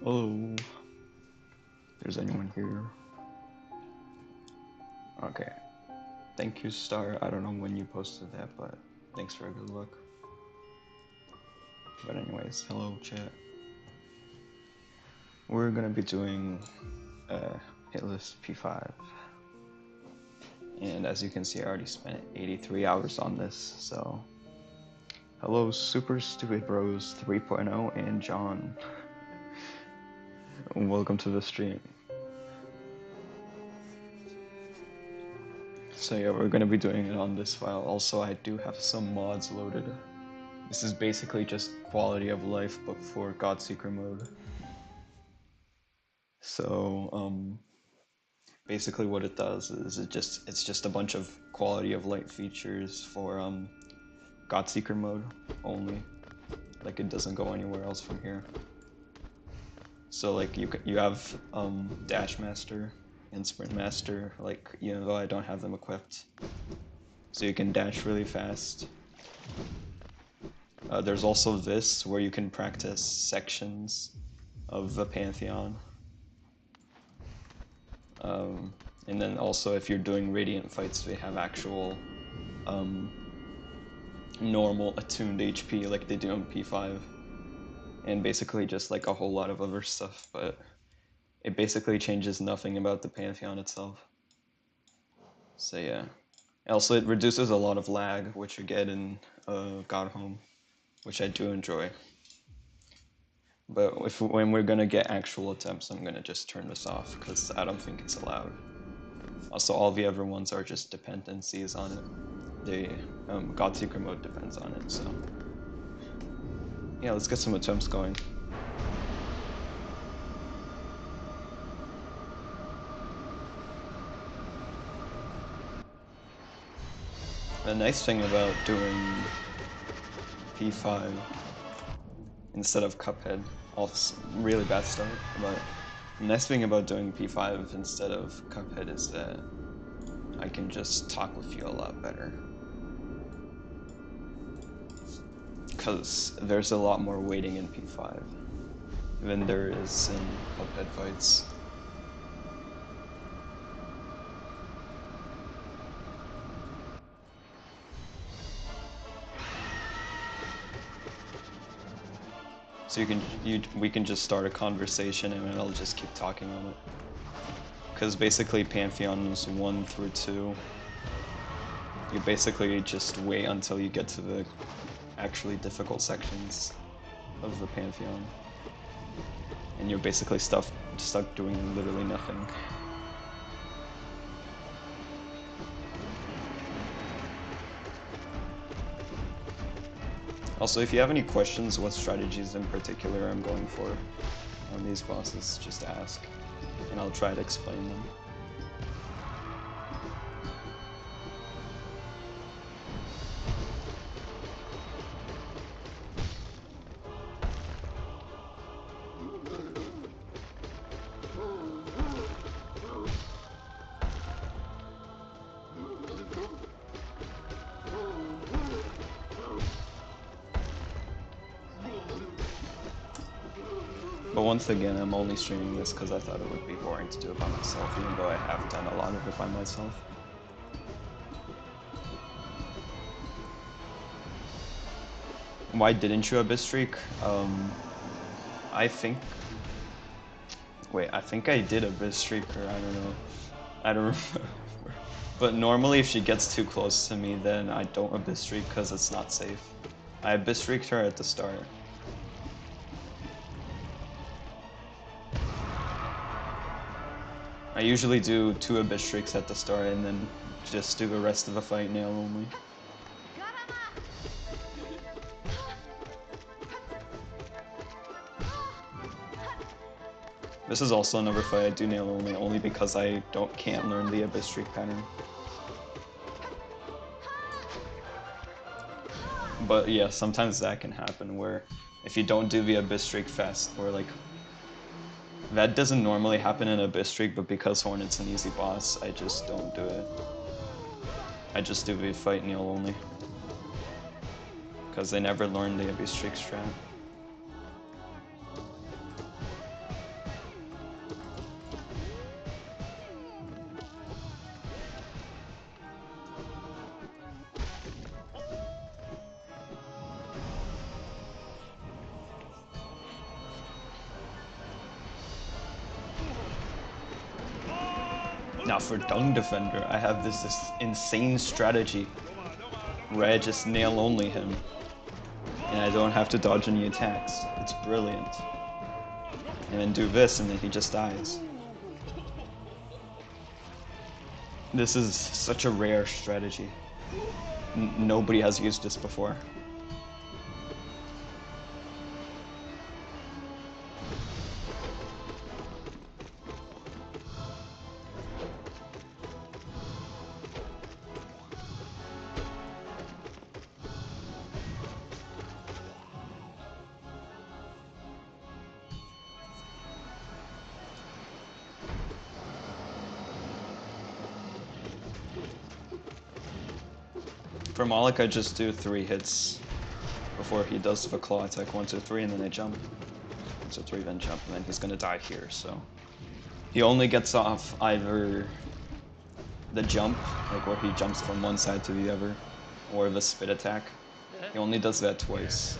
Oh, there's anyone here? Okay. Thank you, Star. I don't know when you posted that, but thanks for a good look. But anyways, hello chat. We're gonna be doing Hitless P5. And as you can see, I already spent 83 hours on this, so... Hello, Super Stupid Bros 3.0 and John. Welcome to the stream. So yeah, we're gonna be doing it on this file. Also, I do have some mods loaded. This is basically just quality of life, but for Godseeker mode. So, basically what it does is it's just a bunch of quality of life features for Godseeker mode only. Like it doesn't go anywhere else from here. So like you have Dash Master and Sprint Master, like even though I don't have them equipped. So you can dash really fast. There's also this where you can practice sections of the Pantheon. And then also if you're doing Radiant fights, they have actual normal attuned HP like they do on P5. And basically just like a whole lot of other stuff, but it basically changes nothing about the Pantheon itself. So yeah. Also it reduces a lot of lag, which you get in God Home, which I do enjoy. But when we're gonna get actual attempts, I'm gonna just turn this off, because I don't think it's allowed. Also, all the other ones are just dependencies on it. The Godseeker mode depends on it, so... Yeah, let's get some attempts going. The nice thing about doing P5 instead of Cuphead, also really bad start, but the nice thing about doing P5 instead of Cuphead is that I can just talk with you a lot better. Because there's a lot more waiting in P5 than there is in Cuphead fights. So we can just start a conversation and I'll just keep talking on it. Because basically Pantheons 1 through 2, you basically just wait until you get to the actually difficult sections of the Pantheon. And you're basically stuck doing literally nothing. Also, if you have any questions what strategies in particular I'm going for on these bosses, just ask, and I'll try to explain them. But once again, I'm only streaming this because I thought it would be boring to do it by myself, even though I have done a lot of it by myself. Why didn't you Abyss Streak? I think... Wait, I think I did Abyss Streak, or I don't know. I don't remember. But normally if she gets too close to me, then I don't Abyss Streak because it's not safe. I Abyss Streaked her at the start. I usually do 2 Abyss Streaks at the start and then just do the rest of the fight nail only. This is also another fight I do nail only because I can't learn the Abyss Streak pattern. But yeah, sometimes that can happen where if you don't do the Abyss Streak fast, or like... That doesn't normally happen in Abyss Streak, but because Hornet's an easy boss, I just don't do it. I just do the fight nail only. Because they never learned the Abyss Streak strat. Now for Dung Defender, I have this insane strategy where I just nail only him. And I don't have to dodge any attacks. It's brilliant. And then do this, and then he just dies. This is such a rare strategy. Nobody has used this before. For Moloch, I just do 3 hits before he does the claw attack. 1, 2, 3, and then I jump. 1, 2, 3, then jump, and then he's gonna die here, so. He only gets off either the jump, like where he jumps from one side to the other, or the spit attack. He only does that twice.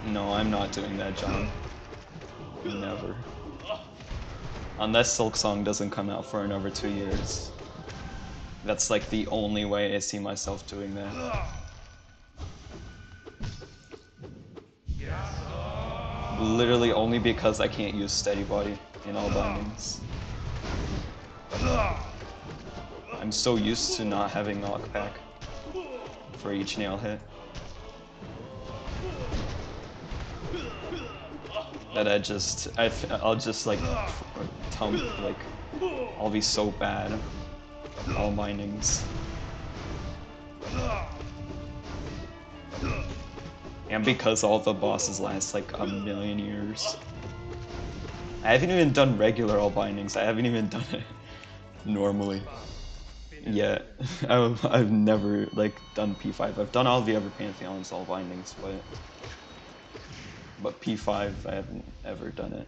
No, I'm not doing that, John. Never. Unless Silksong doesn't come out for another 2 years. That's like the only way I see myself doing that. Literally only because I can't use steady body in all bindings. I'm so used to not having knockback for each nail hit that I'll just like I'll be so bad. All bindings. And because all the bosses last like a million years. I haven't even done regular all bindings. I haven't even done it normally yet. I've never like done P5. I've done all the other Pantheons all bindings, but P5 I haven't ever done it.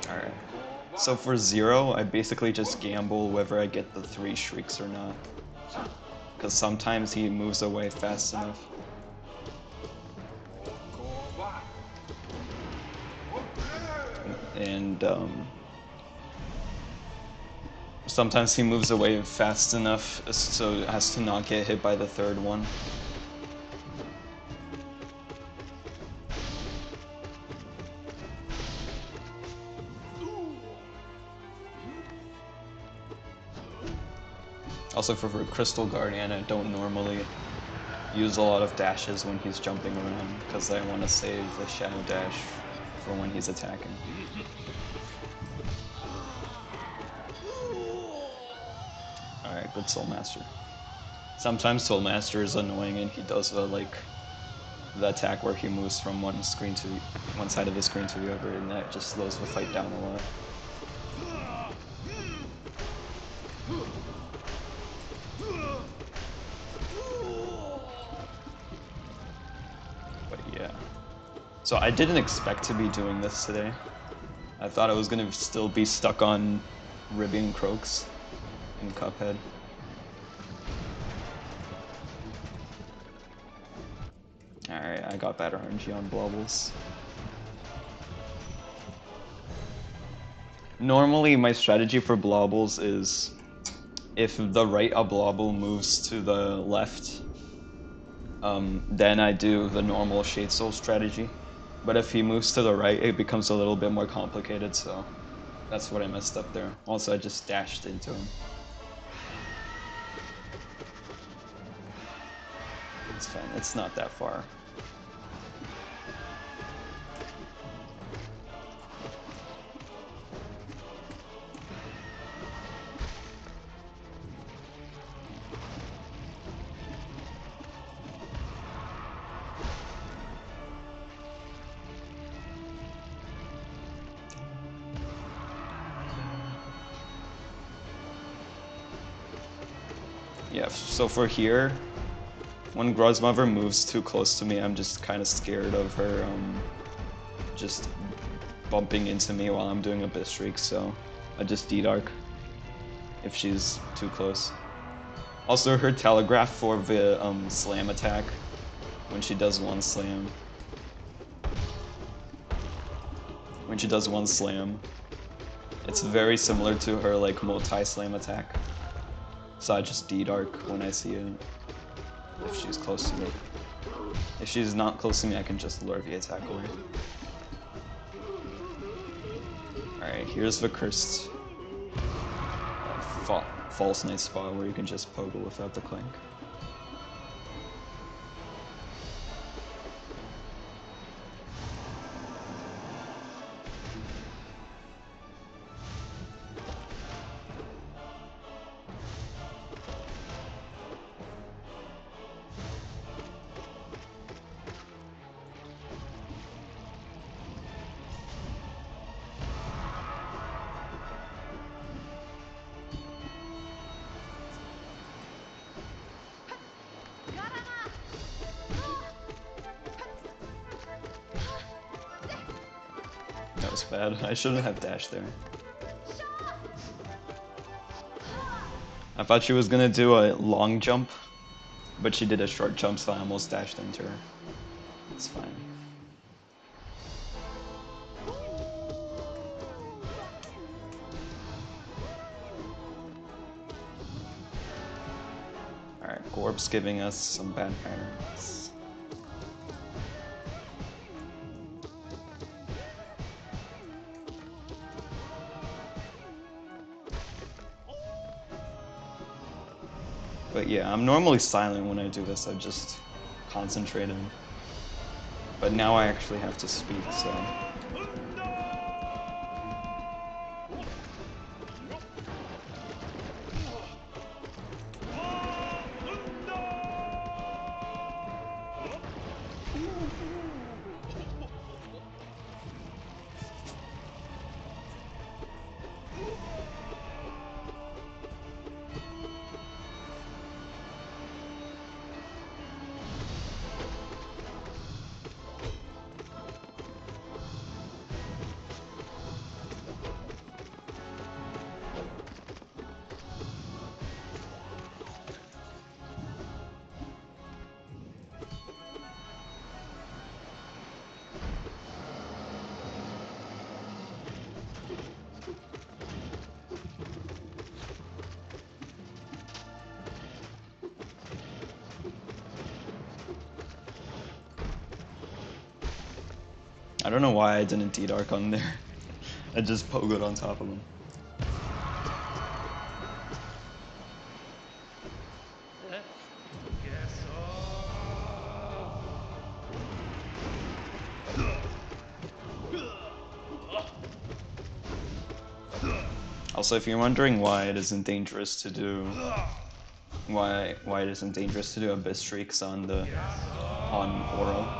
Alright. So for 0, I basically just gamble whether I get the 3 shrieks or not. Because sometimes he moves away fast enough. And sometimes he moves away fast enough so as to not get hit by the 3rd one. Also for Crystal Guardian, I don't normally use a lot of dashes when he's jumping around, because I want to save the Shadow Dash for when he's attacking. Alright, good Soul Master. Sometimes Soul Master is annoying and he does the attack where he moves from one side of the screen to the other, and that just slows the fight down a lot. So I didn't expect to be doing this today. I thought I was gonna still be stuck on ribbing Croaks in Cuphead. Alright, I got better RNG on Blobbles. Normally my strategy for Blobbles is if the right Oblobble moves to the left, then I do the normal Shade Soul strategy. But if he moves to the right, it becomes a little bit more complicated, so that's what I messed up there. Also, I just dashed into him. It's fine, it's not that far. Yeah, so for here, when Grozmother moves too close to me, I'm just kind of scared of her just bumping into me while I'm doing a bit streak, so I just D-Dark if she's too close. Also, her telegraph for the slam attack, when she does one slam, when she does one slam. It's very similar to her like multi-slam attack. So I just D-Dark when I see it, if she's close to me. If she's not close to me, I can just lure the attack away. Alright, here's the cursed false knight spot where you can just pogo without the clank. That was bad. I shouldn't have dashed there. I thought she was gonna do a long jump, but she did a short jump, so I almost dashed into her. It's fine. Alright, Gorb's giving us some bad patterns. But yeah, I'm normally silent when I do this, I just concentrated. But now I actually have to speak, so... I don't know why I didn't D-Dark on there. I just pogoed on top of him. Also, if you're wondering why it isn't dangerous to do Abyss Streaks on Oro,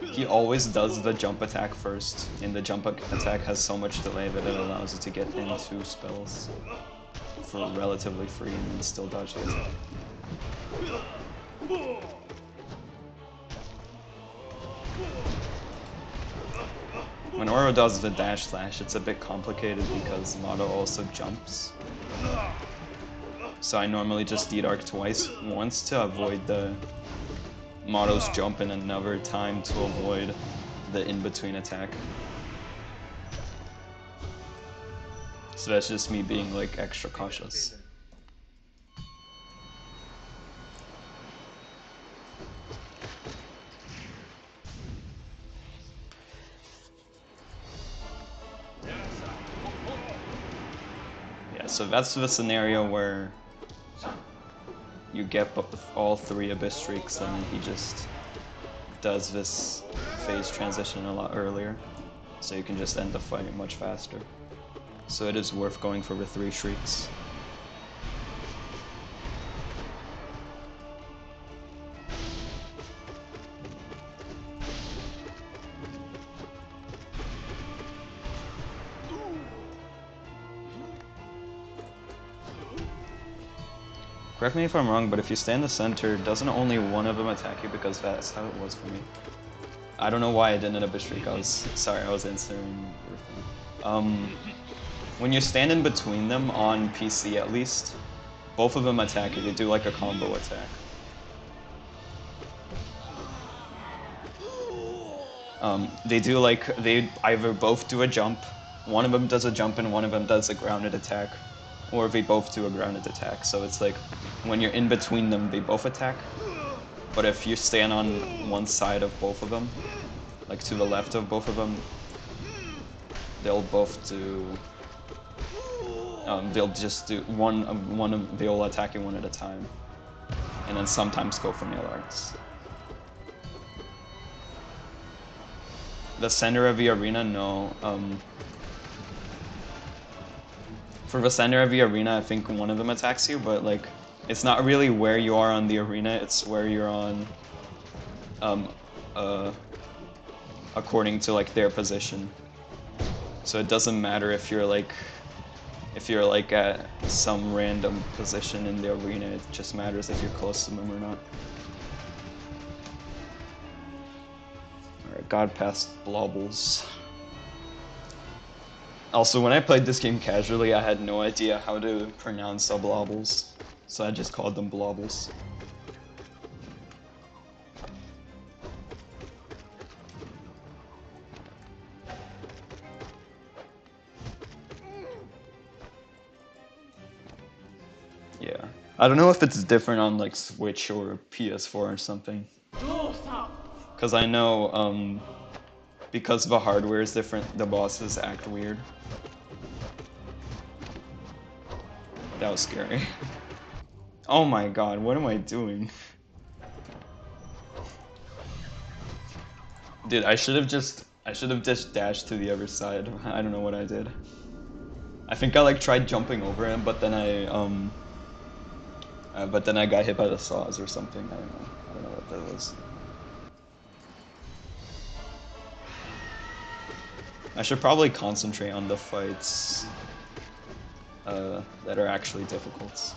he always does the jump attack first, and the jump attack has so much delay that it allows it to get into spells for relatively free and then still dodge the attack. When Oro does the dash slash, it's a bit complicated because Mado also jumps. So I normally just D-Dark twice, once to avoid the Mado's jump and another time to avoid the in-between attack. So that's just me being like extra cautious. Yeah, so that's the scenario where you get all three Abyss Streaks and he just does this phase transition a lot earlier, so you can just end the fight much faster. So it is worth going for the 3 Shrieks. Correct me if I'm wrong, but if you stay in the center, doesn't only one of them attack you? Because that's how it was for me. I don't know why I didn't Abyss Streak. I was answering your thing. When you stand in between them, on PC at least, both of them attack you. They do like a combo attack. They do like, they either both do a jump, one of them does a jump and one of them does a grounded attack, or they both do a grounded attack. So it's like, when you're in between them, they both attack. But if you stand on one side of both of them, like to the left of both of them, they'll both do, they'll just do they'll attack you one at a time. And then sometimes go for nail arts. The center of the arena, no. For the center of the arena, I think one of them attacks you, but like, it's not really where you are on the arena, it's where you're on, according to like their position. So it doesn't matter if you're like at some random position in the arena, it just matters if you're close to them or not. Alright, God Pass Blobbles. Also, when I played this game casually, I had no idea how to pronounce the blobbles, so I just called them blobbles. Yeah. I don't know if it's different on like Switch or PS4 or something. Because I know, because the hardware is different, the bosses act weird. That was scary. Oh my god, what am I doing? Dude, I should have just dashed to the other side. I don't know what I did. I think I like tried jumping over him, but then I got hit by the saws or something. I don't know what that was. I should probably concentrate on the fights that are actually difficult.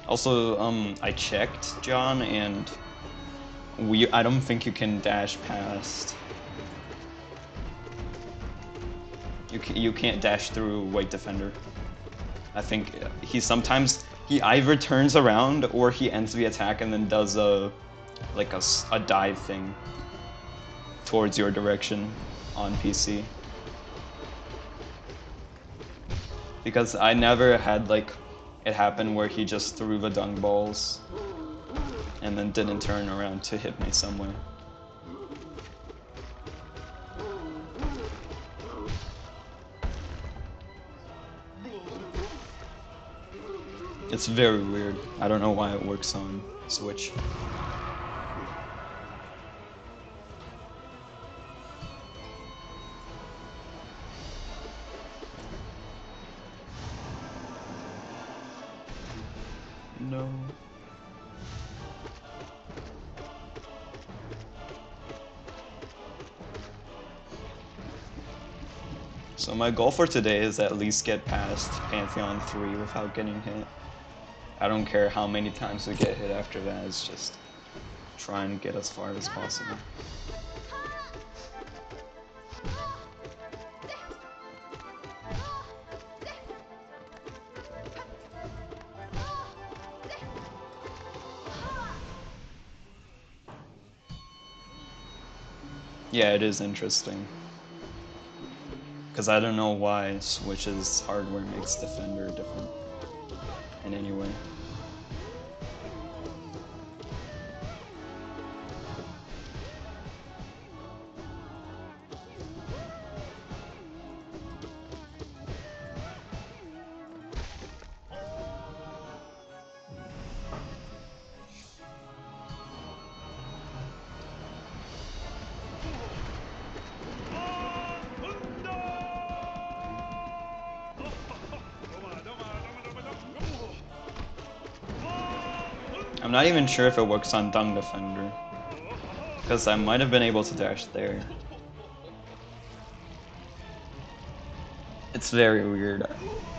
Also, I checked, John, and I don't think you can dash past. You can't dash through White Defender. I think he either turns around or he ends the attack and then does a dive thing towards your direction on PC. Because I never had like it happen where he just threw the dung balls and then didn't turn around to hit me somewhere. It's very weird. I don't know why it works on Switch. No. So my goal for today is at least get past Pantheon 3 without getting hit. I don't care how many times we get hit after that, it's just try and get as far as possible. Yeah, it is interesting. Because I don't know why Switch's hardware makes Defender different in any way. I'm not even sure if it works on Dung Defender, because I might have been able to dash there. It's very weird.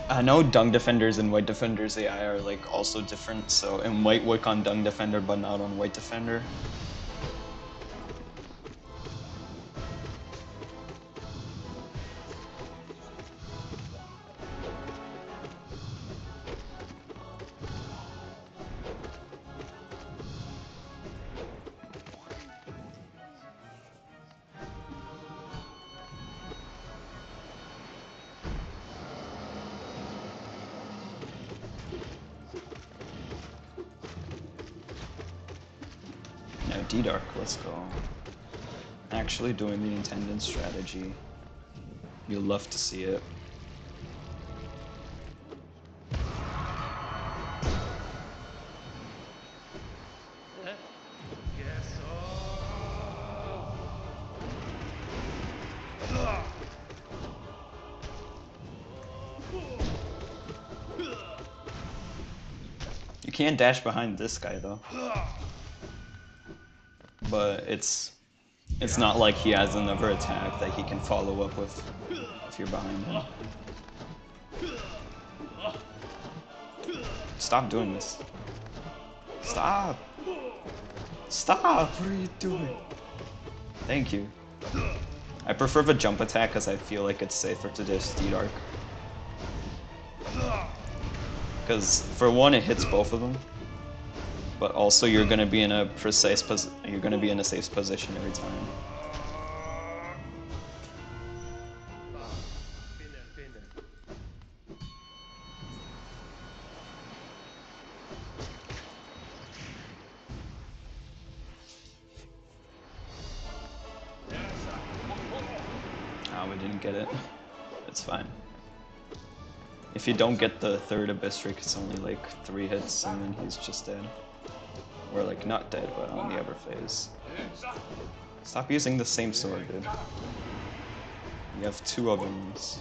I know Dung Defenders and White Defenders AI are like also different, so it might work on Dung Defender but not on White Defender. Now D-Dark, let's go. Actually doing the intended strategy. You'll love to see it. You can't dash behind this guy though. But it's not like he has another attack that he can follow up with if you're behind him. Stop doing this. Stop! Stop! What are you doing? Thank you. I prefer the jump attack because I feel like it's safer to just D-Dark. Because for one, it hits both of them, but also you're gonna be in a safe position every time. We didn't get it. It's fine. If you don't get the third Abyss Streak, it's only like 3 hits and then he's just dead. Or like not dead, but on the other phase. Stop using the same sword, dude. You have 2 ovens.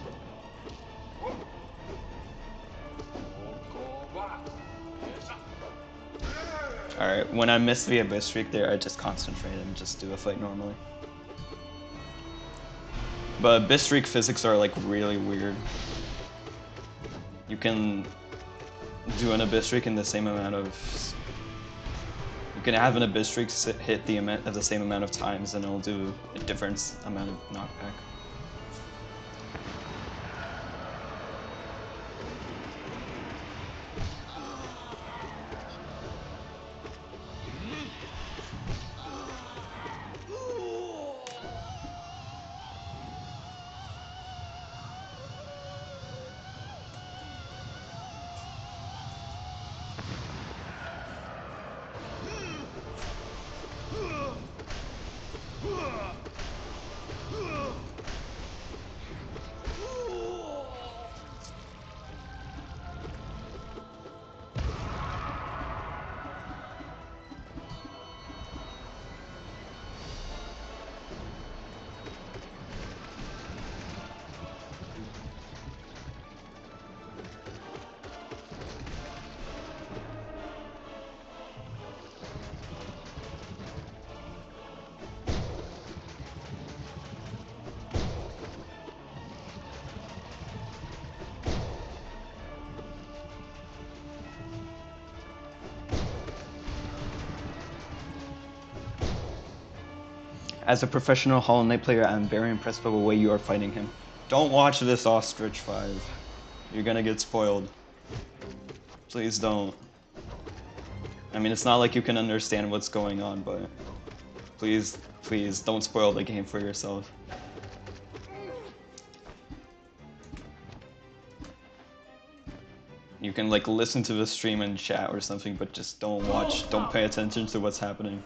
Alright, when I miss the Abyss Streak there, I just concentrate and just do a fight normally. But Abyss Streak physics are like really weird. You can do an Abyss Streak in the same amount of... You can have an Abyss Streak hit the same amount of times and it'll do a different amount of knockback. As a professional Hollow Knight player, I'm very impressed by the way you are fighting him. Don't watch this Ostrich 5. You're gonna get spoiled. Please don't. I mean, it's not like you can understand what's going on, but please, please don't spoil the game for yourself. You can like listen to the stream and chat or something, but just don't watch, don't pay attention to what's happening.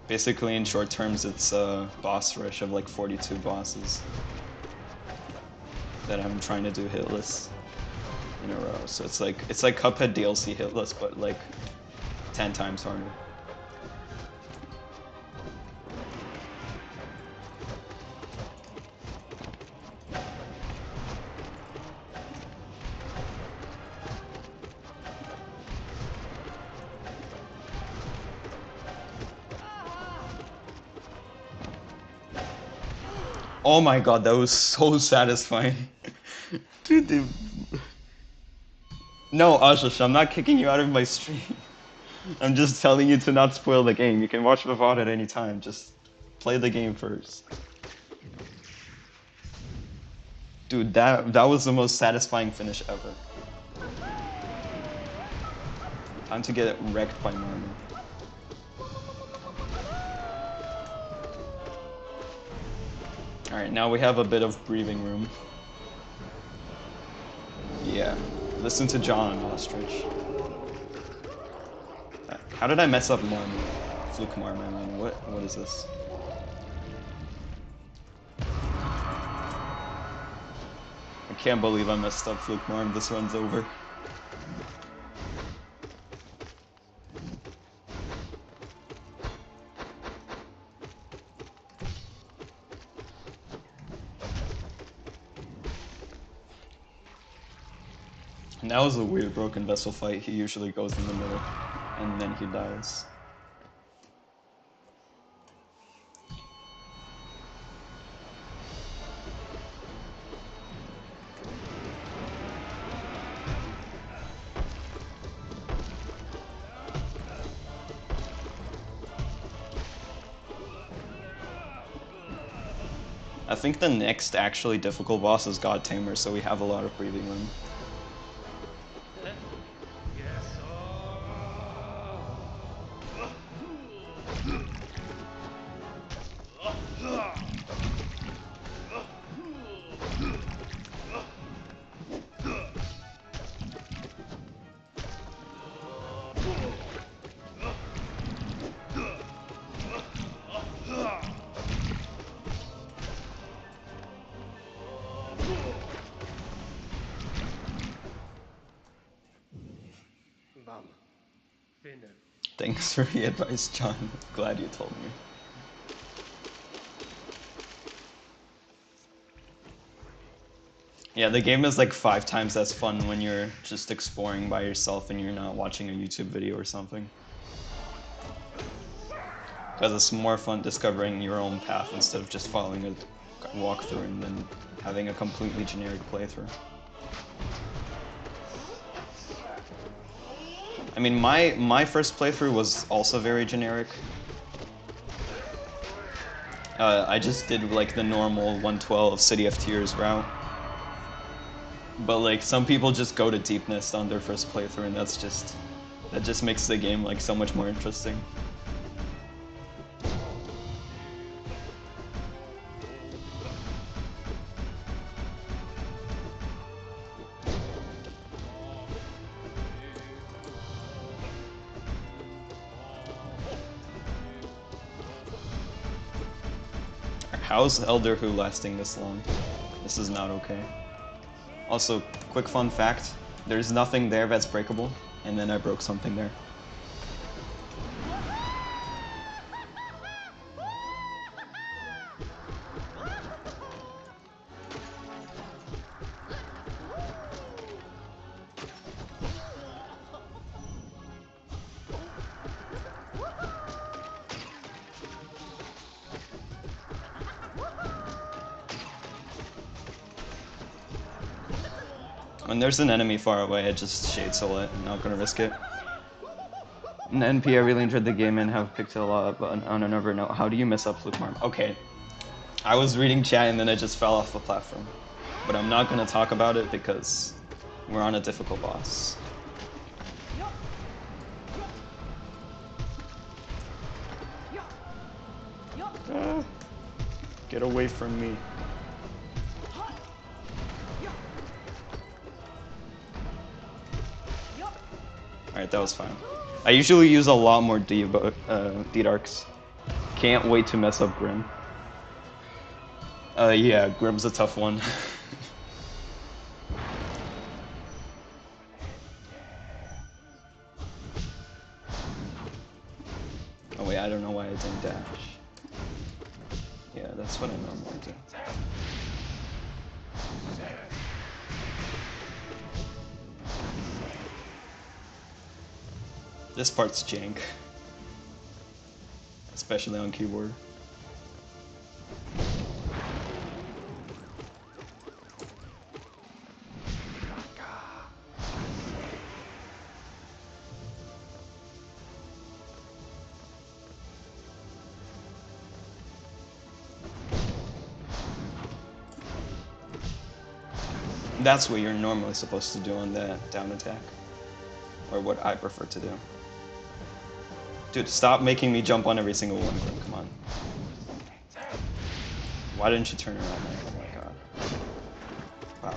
Basically, in short terms, it's a boss rush of like 42 bosses that I'm trying to do hitless in a row. So it's like Cuphead DLC hitless, but like 10 times harder. Oh my god, that was so satisfying. Dude, No, Ashish, I'm not kicking you out of my stream. I'm just telling you to not spoil the game. You can watch the VOD at any time, just play the game first. Dude, that was the most satisfying finish ever. Time to get wrecked by Marmor. Alright, now we have a bit of breathing room. Yeah, listen to John, Ostrich. How did I mess up Marm? Fluke Marm, I mean, what is this? I can't believe I messed up Fluke Marm, this run's over. And that was a weird broken vessel fight. He usually goes in the middle, and then he dies. I think the next actually difficult boss is God Tamer, so we have a lot of breathing room. Thanks for the advice, John. Glad you told me. Yeah, the game is like 5 times as fun when you're just exploring by yourself and you're not watching a YouTube video or something. Because it's more fun discovering your own path instead of just following a walkthrough and then having a completely generic playthrough. I mean, my first playthrough was also very generic. I just did like the normal 112 City of Tears route. But like some people just go to deepness on their first playthrough, and that just makes the game like so much more interesting. How's Elder Who lasting this long? This is not okay. Also, quick fun fact, there's nothing there that's breakable, and then I broke something there. When there's an enemy far away, I just Shade Soul it. I'm not gonna risk it. In NP, I really enjoyed the game and have picked it a lot, but on another note, how do you mess up Fluke Marm? Okay, I was reading chat and then I just fell off the platform. But I'm not gonna talk about it because we're on a difficult boss. Get away from me. Alright, that was fine. I usually use a lot more D-Darks. Can't wait to mess up Grim. Yeah, Grim's a tough one. Oh wait, I don't know why I didn't dash. Yeah, that's what I normally do. This part's jank. Especially on keyboard. That's what you're normally supposed to do on that down attack. Or what I prefer to do. Dude, stop making me jump on every single one, Grim, come on. Why didn't you turn around, man? Oh my god. Wow.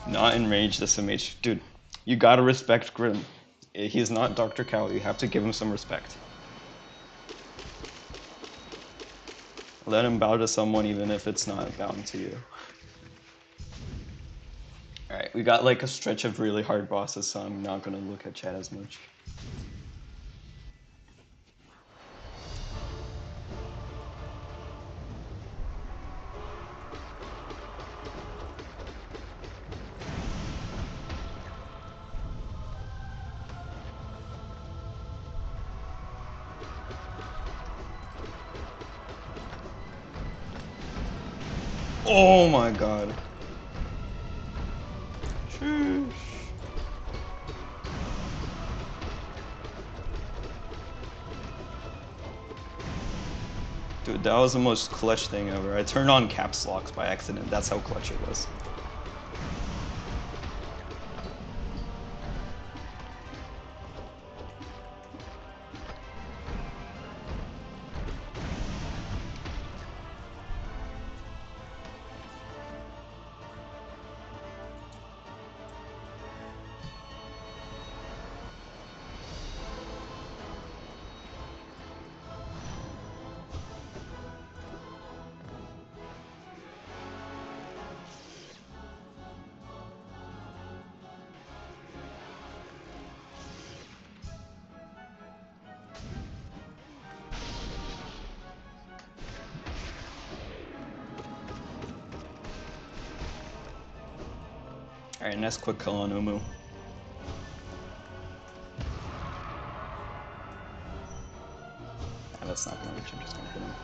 Not enraged SMH. Dude, You gotta respect Grim. He's not Dr. Cow. You have to give him some respect. Let him bow to someone even if it's not bowing to you. Alright, we got like a stretch of really hard bosses, so I'm not gonna look at chat as much. Oh my god. Sheesh. Dude, that was the most clutch thing ever. I turned on caps locks by accident. That's how clutch it was. Alright, nice quick kill on Umu. That's not gonna reach him, just gonna hit him.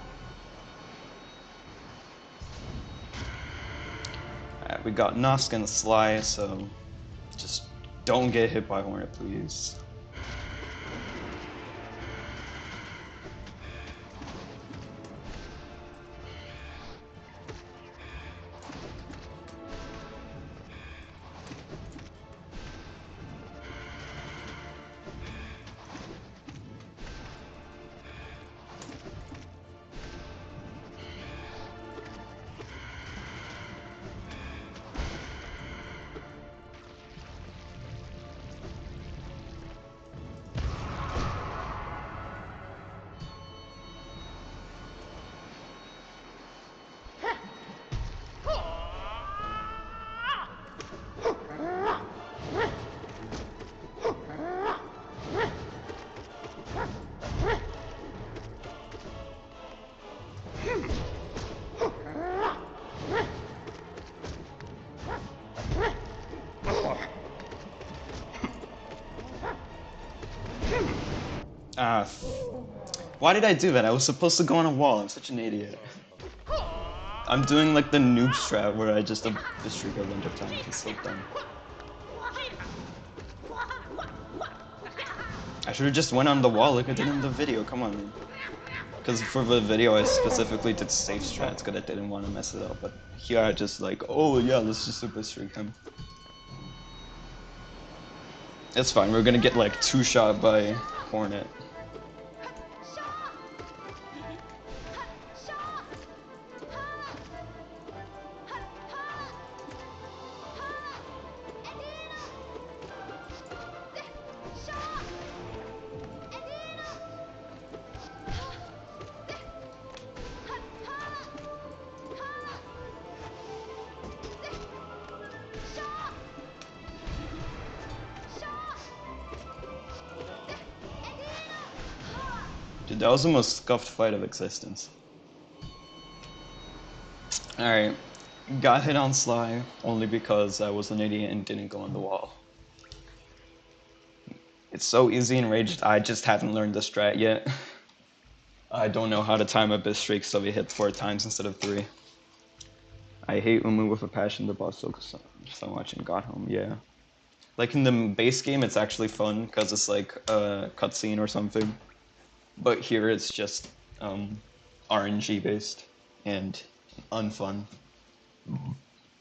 Alright, we got Nosk and Sly, so just don't get hit by Hornet, please. Why did I do that? I was supposed to go on a wall. I'm such an idiot. I'm doing like the noob strat where I just streak a bunch of times. It's so dumb. I should have just went on the wall like I did in the video. Come on, man. Because for the video I specifically did safe strats because I didn't want to mess it up. But here I just like, oh yeah, let's just super streak him. It's fine. We're gonna get like 2-shot by Hornet. Dude, that was the most scuffed fight of existence. Alright, got hit on Sly only because I was an idiot and didn't go on the wall. It's so easy in Rage, I just haven't learned the strat yet. I don't know how to time a bit streak, so we hit 4 times instead of 3. I hate Umu with a passion, the boss so much and got home, yeah. Like in the base game, it's actually fun because it's like a cutscene or something. But here it's just RNG based and unfun.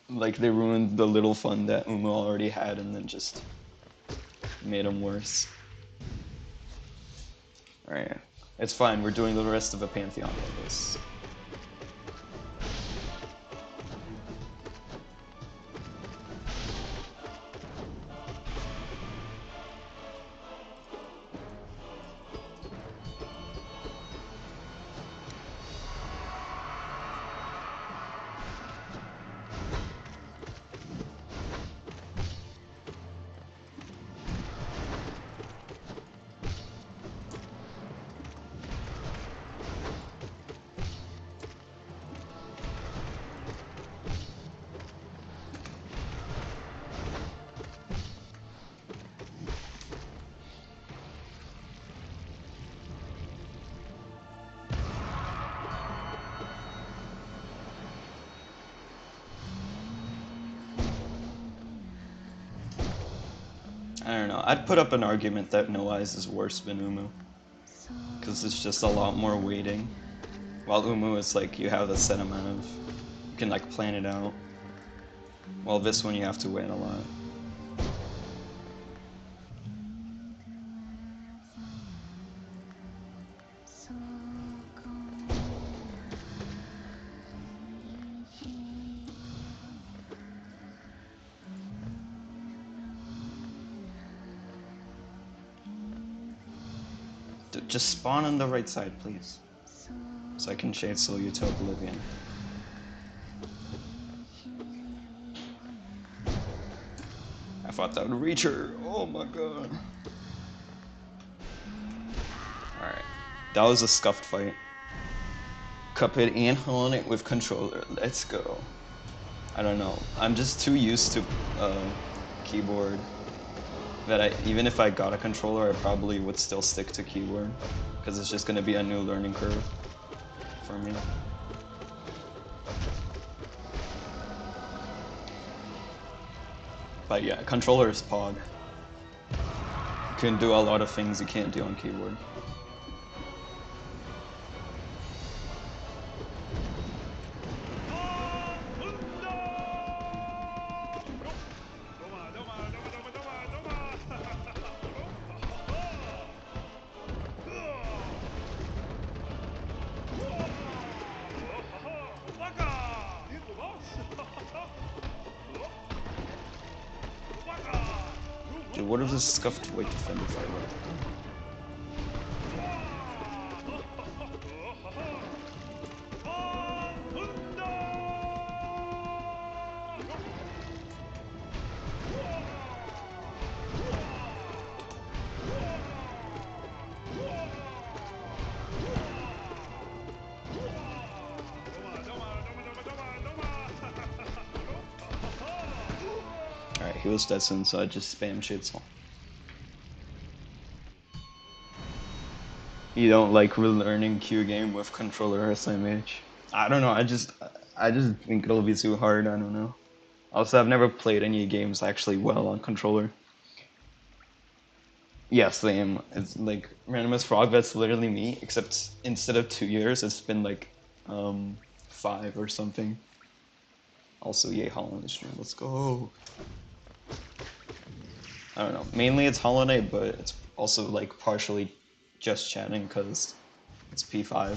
Like they ruined the little fun that Umu already had and then just made them worse. Alright, it's fine, we're doing the rest of the Pantheon like this. I don't know. I'd put up an argument that No Eyes is worse than Umu. Because it's just a lot more waiting. While Umu is like, you have a set amount of... You can like plan it out. While this one you have to wait a lot. Just spawn on the right side, please. So I can shade slow you to oblivion. I thought that would reach her. Oh my god. Alright. That was a scuffed fight. Cuphead and Hollow Knight with controller. Let's go. I don't know. I'm just too used to keyboard that even if I got a controller, I probably would still stick to keyboard. Because it's just going to be a new learning curve for me. But yeah, controller is Pog. You can do a lot of things you can't do on keyboard. Dude, what if this scuffed weight defender fight worked? Alright, he was dead soon, so I just spam shade song. You don't like relearning Q game with controller or SMH? I don't know, I just think it'll be too hard, I don't know. Also, I've never played any games actually well on controller. Yes, same. It's like Randomest Frog, that's literally me, except instead of 2 years, it's been like 5 or something. Also, yay, Hollow Knight stream, let's go. I don't know, mainly it's Hollow Knight, but it's also like partially just chatting because it's P5.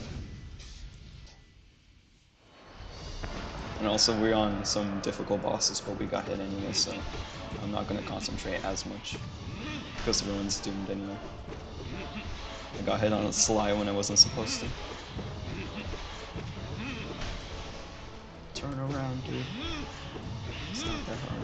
And also we're on some difficult bosses, but we got hit anyway, so I'm not going to concentrate as much because everyone's doomed anyway. I got hit on a sly when I wasn't supposed to. Turn around, dude. It's not that hard.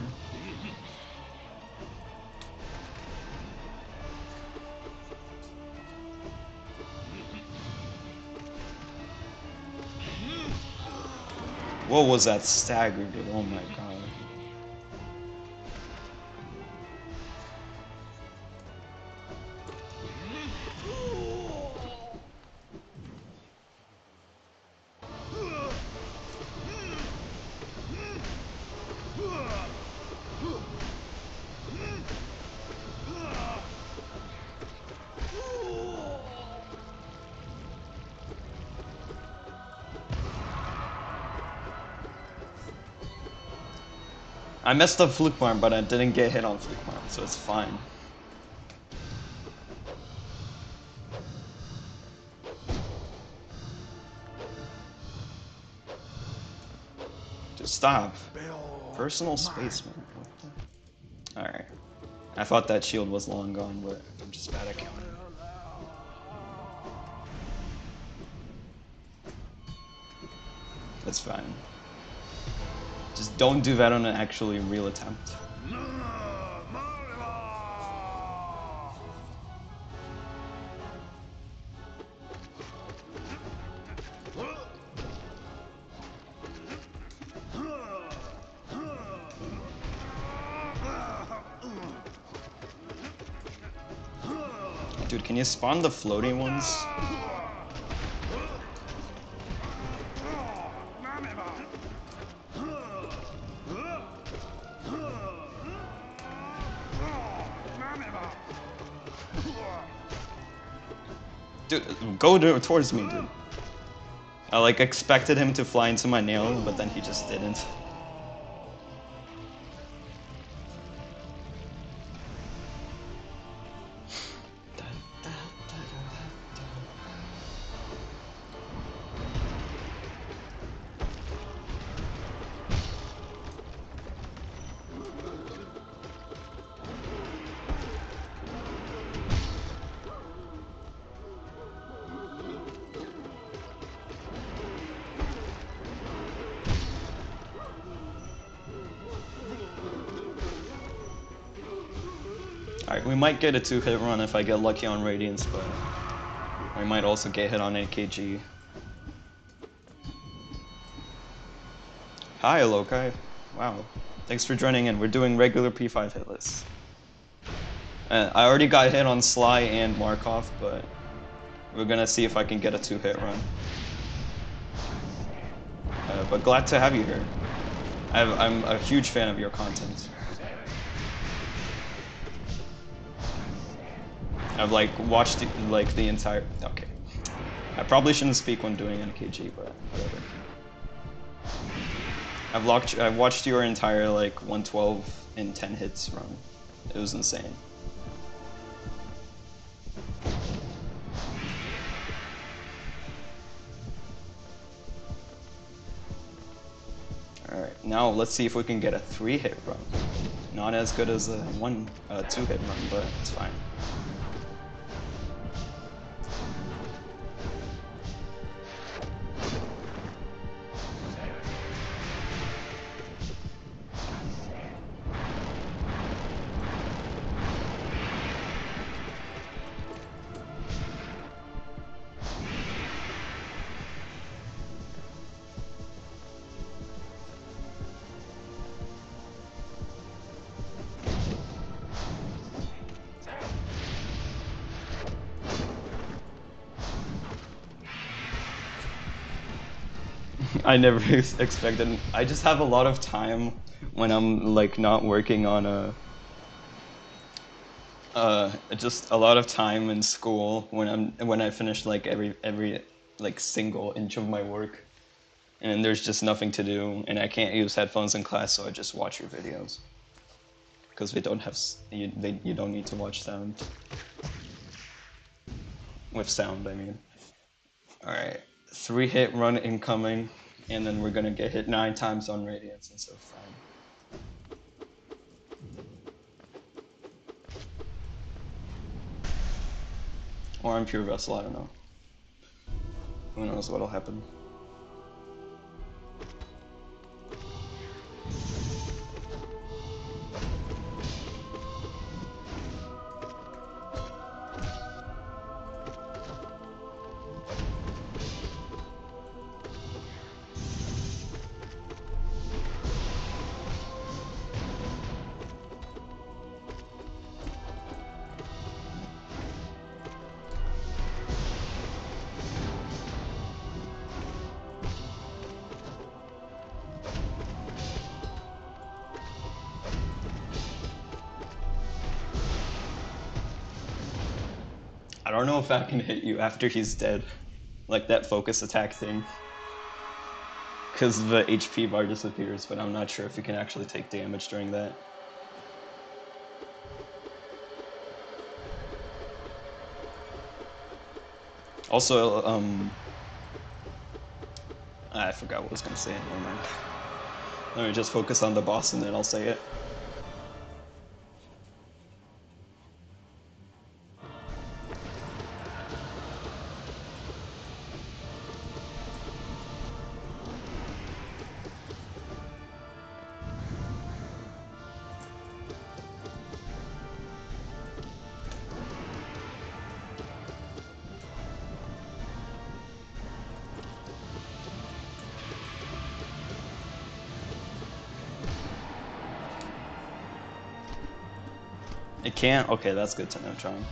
What was that stagger, dude? Oh my god. I messed up Fluke Farm, but I didn't get hit on Fluke Farm, so it's fine. Just stop. Personal space, man. Alright. I thought that shield was long gone, but I'm just bad at counting. That's fine. Just don't do that on an actually real attempt. Dude, can you spawn the floating ones? Dude, go towards me, dude. I like expected him to fly into my nail, but then he just didn't. Alright, we might get a 2-hit run if I get lucky on Radiance, but we might also get hit on AKG. Hi, Lokai. Wow. Thanks for joining in. We're doing regular P5 hitless. I already got hit on Sly and Markov, but we're gonna see if I can get a 2-hit run. But glad to have you here. I'm a huge fan of your content. I've like watched like the entire. Okay, I probably shouldn't speak when doing NKG, but whatever. I've watched your entire like 112 in 10 hits run. It was insane. All right, now let's see if we can get a 3-hit run. Not as good as a 2-hit run, but it's fine. I never expected. I just have a lot of time when I'm like not working on just a lot of time in school when I finish like every like single inch of my work, and there's just nothing to do, and I can't use headphones in class, so I just watch your videos because we don't have you don't need to watch sound with sound. I mean, all right, 3-hit run incoming. And then we're gonna get hit 9 times on Radiance instead of 5. Or on Pure Vessel, I don't know. Who knows what'll happen. I don't know if I can hit you after he's dead. Like that focus attack thing. Because the HP bar disappears, but I'm not sure if you can actually take damage during that. Also, I forgot what I was gonna say. Never mind. Let me just focus on the boss and then I'll say it. It can't? Okay, that's good to know, John.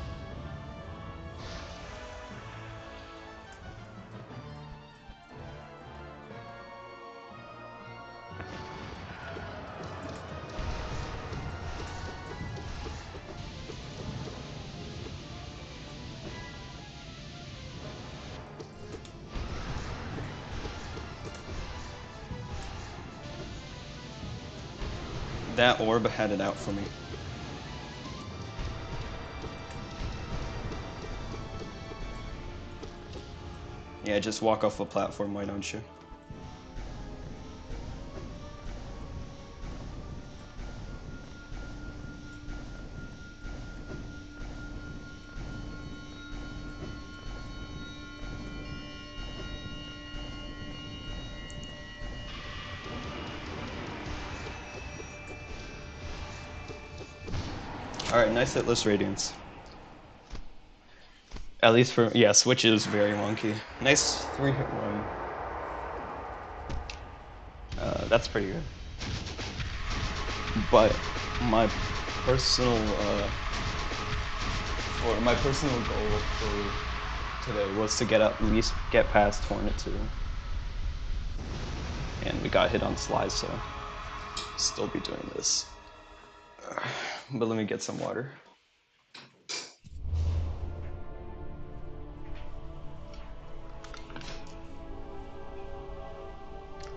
That orb had it out for me. Yeah, just walk off the platform, why don't you? Alright, nice hitless radiance. At least for, yeah, Switch is very wonky. Nice 3-hit run. That's pretty good. But my personal, my personal goal for today was to at least get past Hornet 2. And we got hit on slides, so still be doing this. But let me get some water.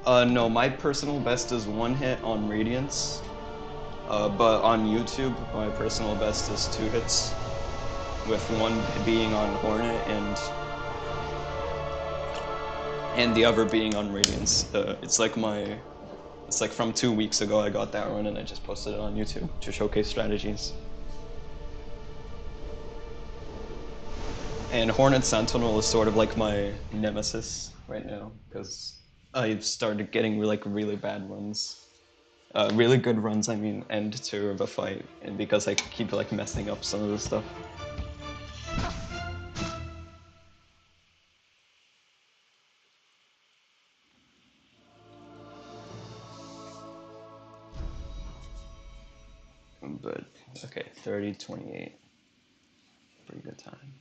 No, my personal best is 1 hit on Radiance. But on YouTube, my personal best is 2 hits. With 1 being on Hornet and the other being on Radiance. It's like from 2 weeks ago I got that run and I just posted it on YouTube to showcase strategies. And Hornet Sentinel is sort of like my nemesis right now, because I've started getting really bad runs. Really good runs, I mean, end 2 of a fight, and because I keep messing up some of the stuff. But, okay, 30-28. Pretty good time.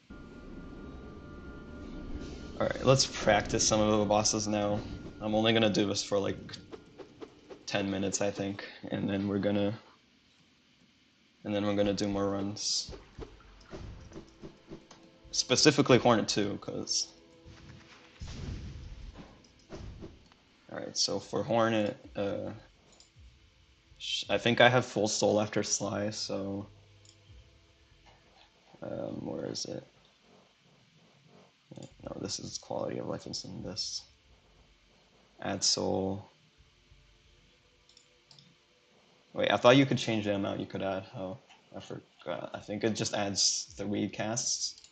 Alright, let's practice some of the bosses now. I'm only gonna do this for like 10 minutes, I think, and then we're gonna do more runs. Specifically Hornet 2, because... Alright, so for Hornet, I think I have full soul after Sly, so... where is it? No, this is quality of life instead of this. Add soul. Wait, I thought you could change the amount you could add. Oh, I forgot. I think it just adds 3 casts.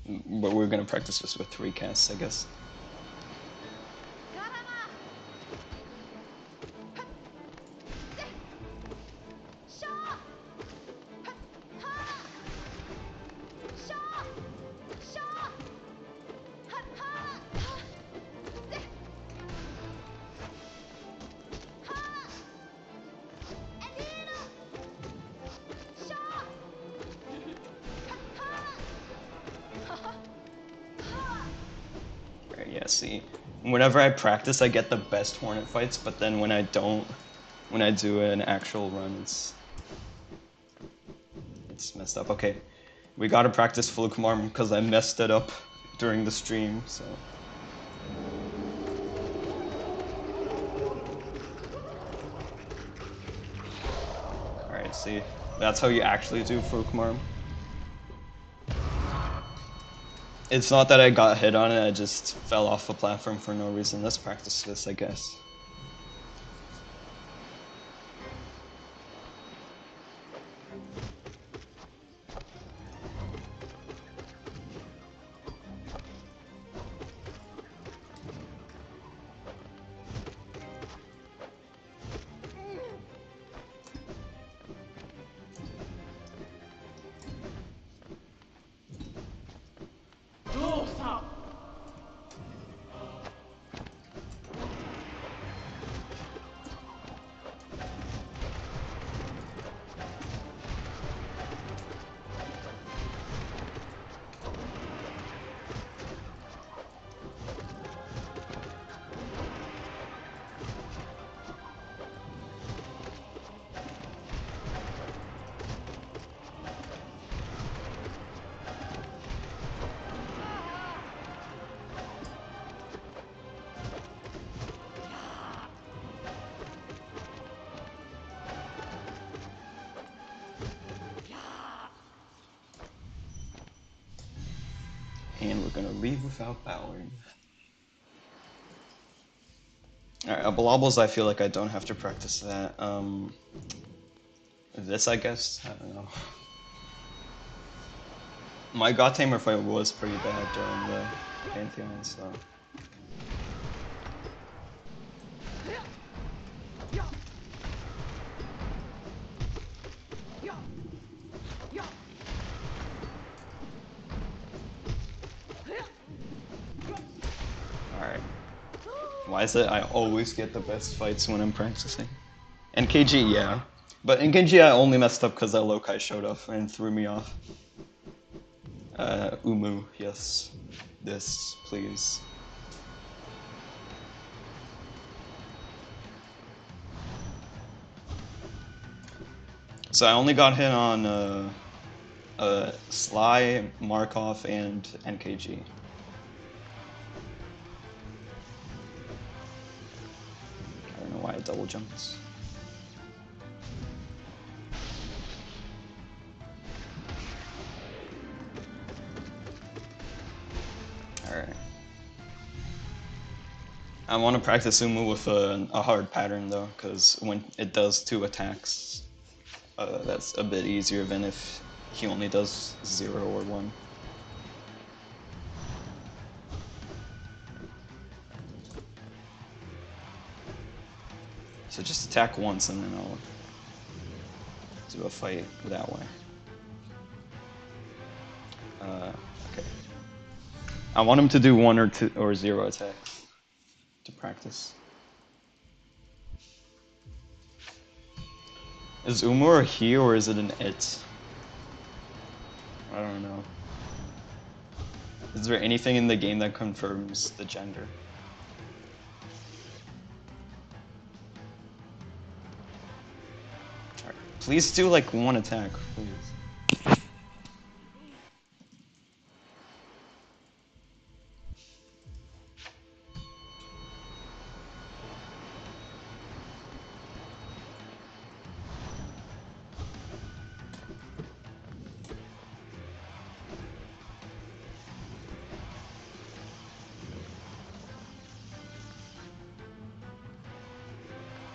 But we're gonna practice this with 3 casts, I guess. Yeah, see, whenever I practice, I get the best Hornet fights, but then when I don't, when I do an actual run, it's messed up. Okay, we gotta practice Fluke Marm, because I messed it up during the stream, so... Alright, see, that's how you actually do Fluke Marm. It's not that I got hit on it, I just fell off the platform for no reason. Let's practice this, I guess. And we're gonna leave without bowing. Alright, Abalobbles, I feel like I don't have to practice that. This, I guess? I don't know. My God Tamer fight was pretty bad during the Pantheon, so... Alright. Why is it I always get the best fights when I'm practicing? NKG, yeah. But NKG I only messed up because that Lokai showed up and threw me off. Umu, yes. This, please. So I only got hit on Sly, Markov, and NKG. I don't know why I double jumped. Alright. I want to practice Umu with a hard pattern though, because when it does 2 attacks, that's a bit easier than if he only does 0 or 1. So just attack once and then I'll do a fight that way. Okay. I want him to do 1 or 2 or 0 attacks to practice. Is Umu a he or is it an it? I don't know. Is there anything in the game that confirms the gender? Alright. Please do like 1 attack, please.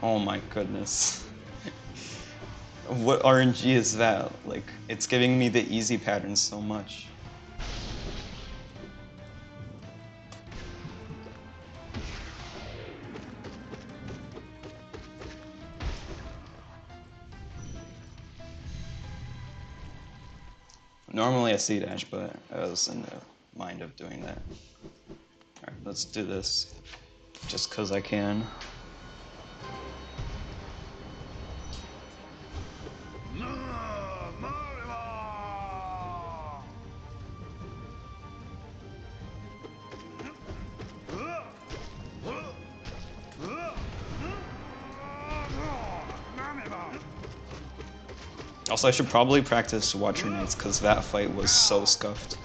Oh my goodness. What RNG is that? Like, it's giving me the easy patterns so much. Normally I C dash, but I was in the mind of doing that. Alright, let's do this. Just cause I can. Also, I should probably practice Watcher Knights because that fight was so scuffed.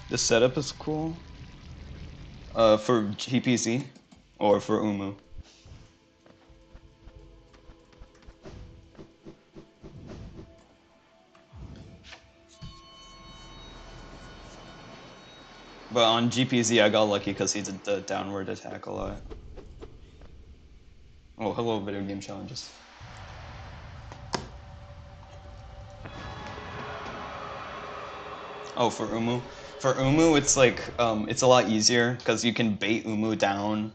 The setup is cool. For GPZ or for Umu. But on GPZ, I got lucky because he did the downward attack a lot. Oh, hello, video game challenges. Oh, for Umu? For Umu, it's like, it's a lot easier because you can bait Umu down.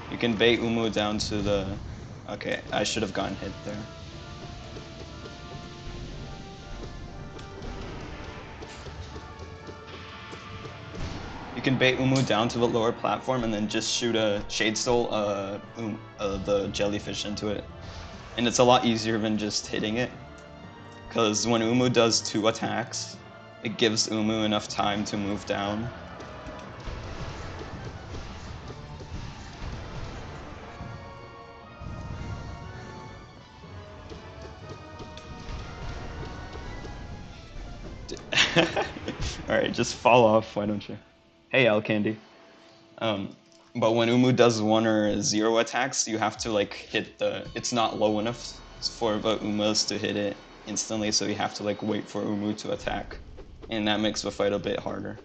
You can bait Umu down to the... Okay, I should have gotten hit there. You can bait Umu down to the lower platform and then just shoot a Shade Soul, the jellyfish into it. And it's a lot easier than just hitting it. Because when Umu does 2 attacks, it gives Umu enough time to move down. Alright, just fall off, why don't you? Hey, Al Candy. But when Umu does 1 or 0 attacks, you have to like hit the... It's not low enough for the Umas to hit it instantly, so you have to like wait for Umu to attack. And that makes the fight a bit harder.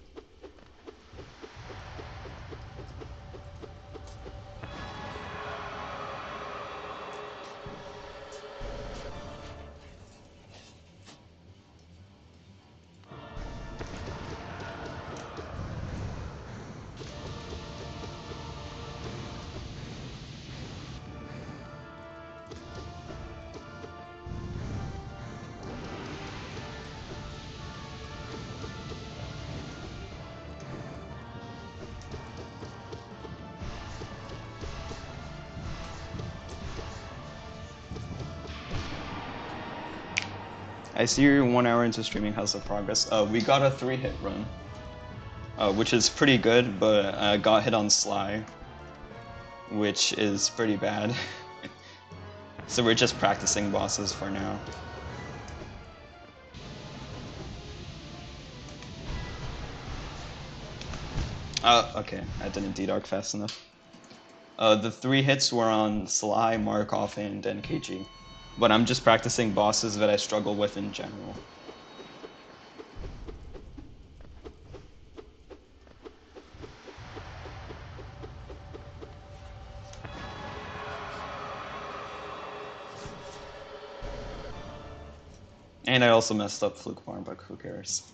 I see you're 1 hour into streaming. How's the progress? We got a 3-hit run, which is pretty good, but I got hit on Sly, which is pretty bad. So we're just practicing bosses for now. Okay, I didn't D-Dark fast enough. The 3 hits were on Sly, Markov, and NKG. But I'm just practicing bosses that I struggle with in general. And I also messed up Fluke Farm, but who cares?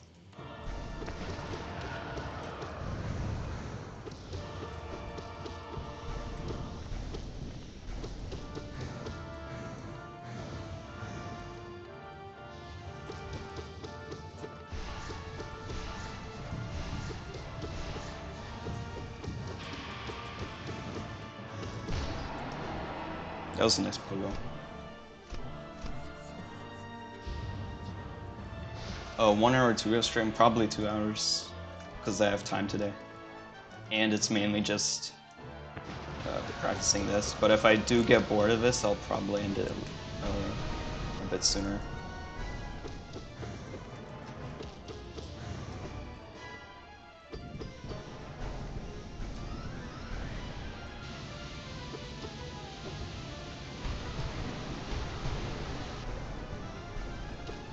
That was a nice pogo. 1 hour 2 hour stream, probably 2 hours, because I have time today. And it's mainly just practicing this, but if I do get bored of this, I'll probably end it a bit sooner.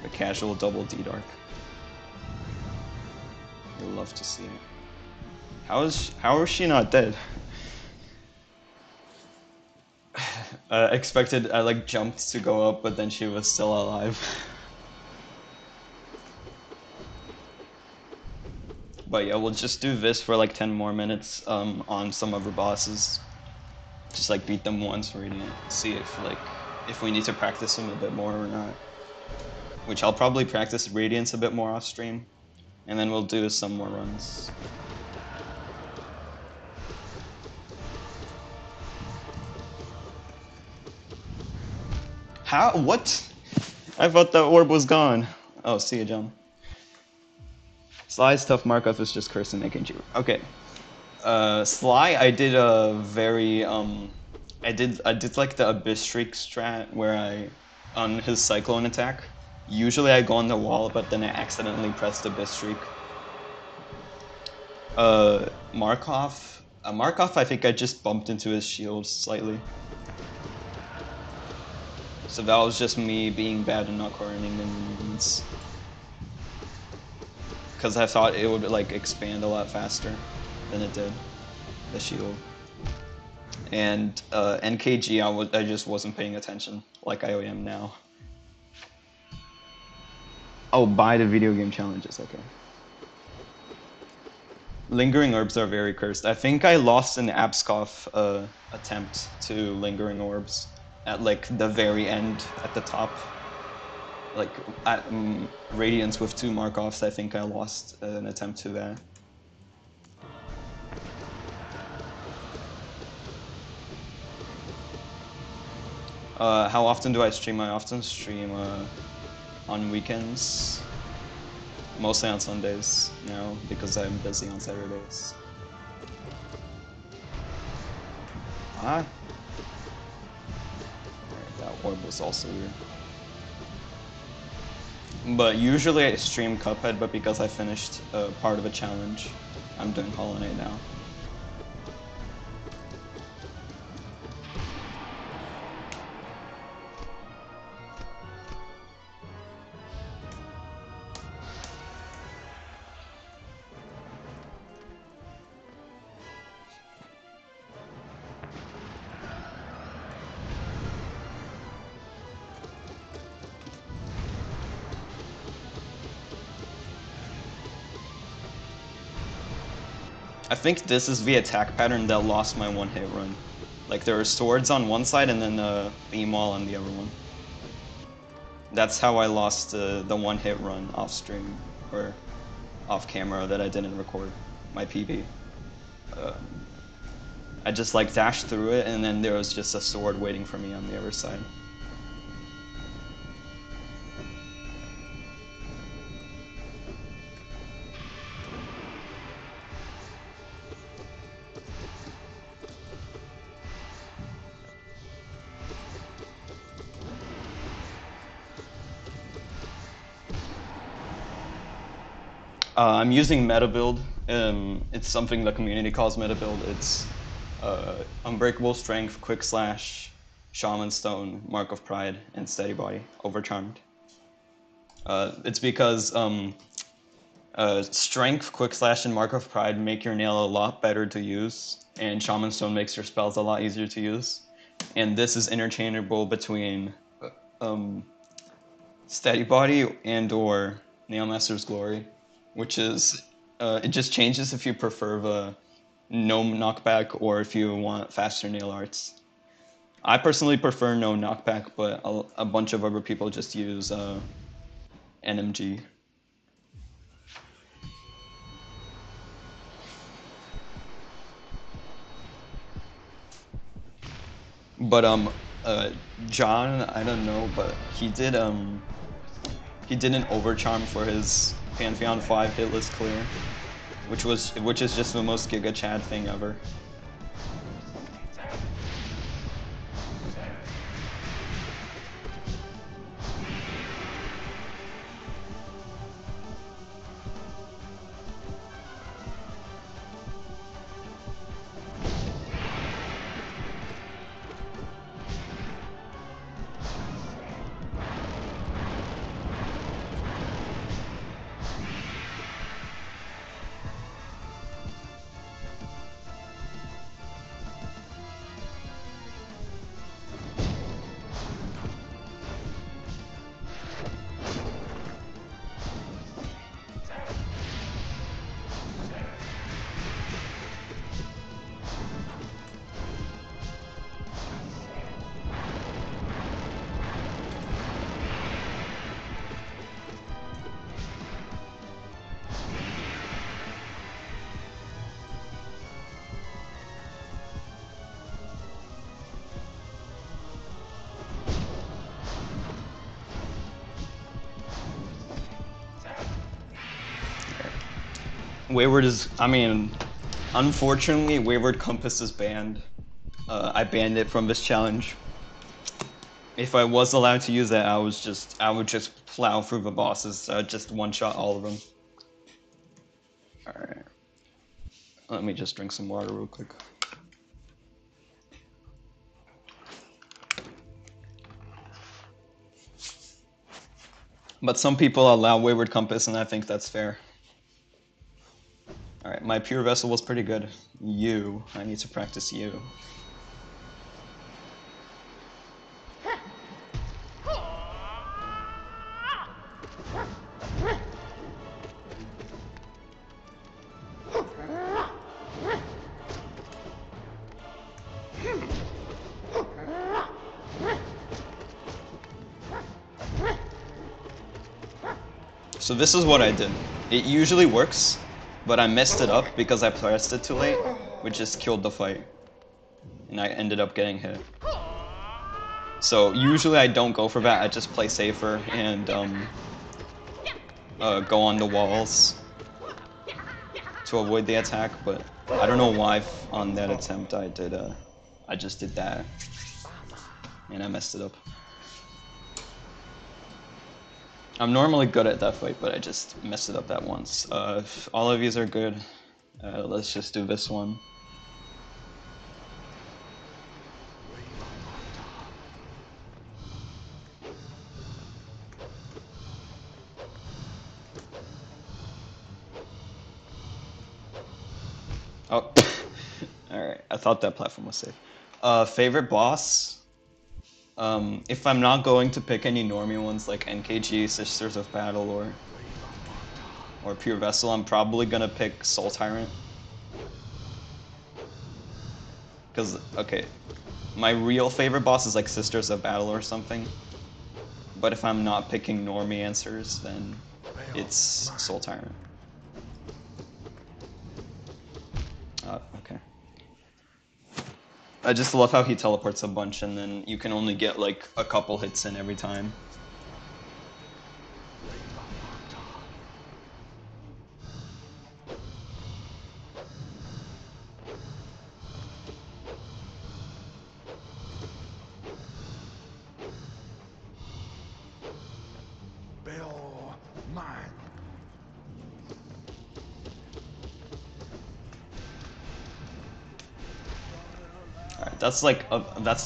The casual double D-Dark. You'll love to see it. How is she not dead? Expected, I like jumped to go up, but then she was still alive. But yeah, we'll just do this for like 10 more minutes on some other bosses. Just like beat them once, Radiant. See if we need to practice them a bit more or not. Which I'll probably practice Radiance a bit more off stream. And then we'll do some more runs. How? What? I thought that orb was gone. Oh, see ya, John. Sly's tough. Markov is just cursing making you. Okay. Sly, I did a very I did like the Abyss Shriek strat where on his Cyclone attack. Usually I go on the wall, but then I accidentally pressed Abyss Shriek. Markov, I think I just bumped into his shield slightly. So that was just me being bad and not coordinating the movements. Because I thought it would like expand a lot faster than it did, the shield. And NKG, I just wasn't paying attention like I am now. Oh, buy the video game challenges, okay. Lingering orbs are very cursed. I think I lost an Abskov attempt to lingering orbs at like the very end at the top. Like at Radiance with 2 Markovs, I think I lost an attempt to that. How often do I stream? I often stream on weekends. Mostly on Sundays now, because I'm busy on Saturdays. Ah! That orb was also weird. But usually I stream Cuphead, but because I finished part of a challenge, I'm doing Hollow Knight now. I think this is the attack pattern that lost my one-hit run. Like, there were swords on one side and then the beam wall on the other one. That's how I lost the one-hit run off stream, or off camera, that I didn't record, my PB. I just like dashed through it and then there was just a sword waiting for me on the other side. I'm using meta build. It's something the community calls meta build. It's Unbreakable Strength, Quick Slash, Shaman Stone, Mark of Pride, and Steady Body, Overcharmed. It's because Strength, Quick Slash, and Mark of Pride make your nail a lot better to use, and Shaman Stone makes your spells a lot easier to use. And this is interchangeable between Steady Body and or Nailmaster's Glory, which is, it just changes if you prefer the no knockback or if you want faster nail arts. I personally prefer no knockback, but a bunch of other people just use NMG. But John, I don't know, but he did an overcharm for his Pantheon 5 hitless clear, which is just the most Giga Chad thing ever. Wayward is, I mean, unfortunately, Wayward Compass is banned. I banned it from this challenge. If I was allowed to use that, I would just plow through the bosses. I'd just one-shot all of them. Alright. Let me just drink some water real quick. But some people allow Wayward Compass, and I think that's fair. Alright, my Pure Vessel was pretty good. I need to practice you. So this is what I did. It usually works, but I messed it up because I pressed it too late, which just killed the fight. And I ended up getting hit. So usually I don't go for that, I just play safer and go on the walls to avoid the attack, but I don't know why on that attempt I just did that. And I messed it up. I'm normally good at that fight, but I just messed it up that once. If all of these are good, let's just do this one. Oh, alright. I thought that platform was safe. Favorite boss? If I'm not going to pick any normie ones like NKG, Sisters of Battle, or Pure Vessel, I'm probably gonna pick Soul Tyrant. Because, okay, my real favorite boss is like Sisters of Battle or something. But if I'm not picking normie answers, then it's Soul Tyrant. Okay. I just love how he teleports a bunch and then you can only get like a couple hits in every time. Alright, that's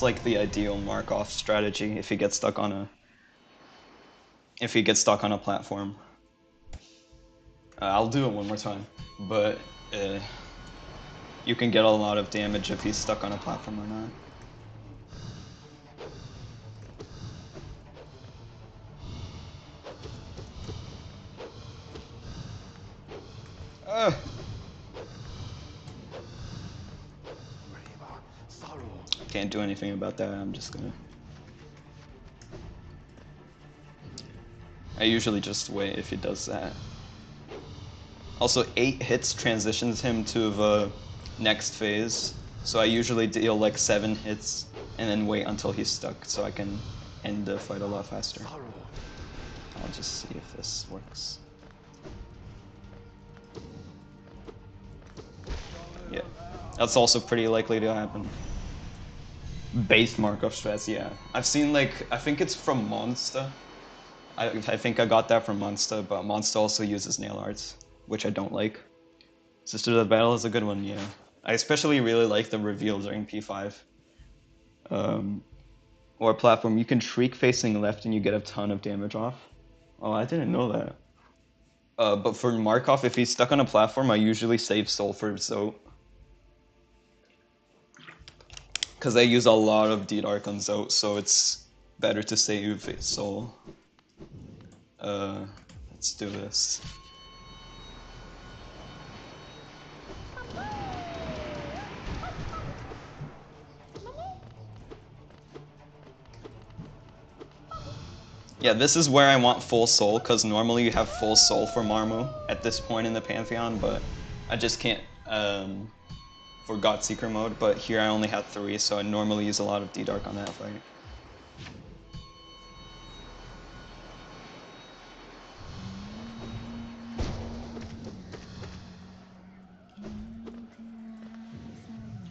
like the ideal Markov strategy if he gets stuck on a platform. I'll do it one more time, but you can get a lot of damage if he's stuck on a platform or not. Can't do anything about that, I'm just gonna... I usually just wait if he does that. Also, 8 hits transitions him to the next phase, so I usually deal like 7 hits and then wait until he's stuck so I can end the fight a lot faster. I'll just see if this works. Yeah, that's also pretty likely to happen. Base Markov strats, yeah. I've seen like, I think it's from Monster. I think I got that from Monster, but Monster also uses nail arts, which I don't like. Sisters of Battle is a good one, yeah. I especially really like the reveal during P5. Or platform, you can shriek facing left and you get a ton of damage off. Oh, I didn't know that. But for Markov, if he's stuck on a platform, I usually save Soul for Zote. Because I use a lot of D-Dark on Zote, so it's better to save Soul. Let's do this. Yeah, this is where I want full soul, because normally you have full soul for Marmu at this point in the Pantheon, but I just can't for Godseeker mode, but here I only had 3, so I normally use a lot of D-Dark on that fight.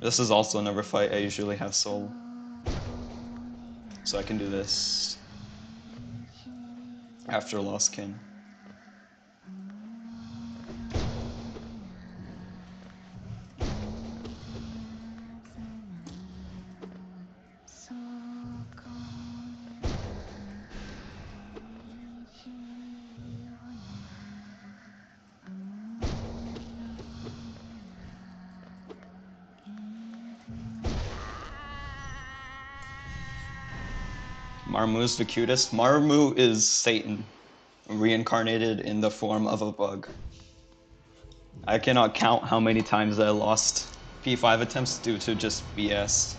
This is also another fight I usually have soul, so I can do this after Lost Kin. Marmu's the cutest. Marmu is Satan, reincarnated in the form of a bug. I cannot count how many times I lost P5 attempts due to just BS.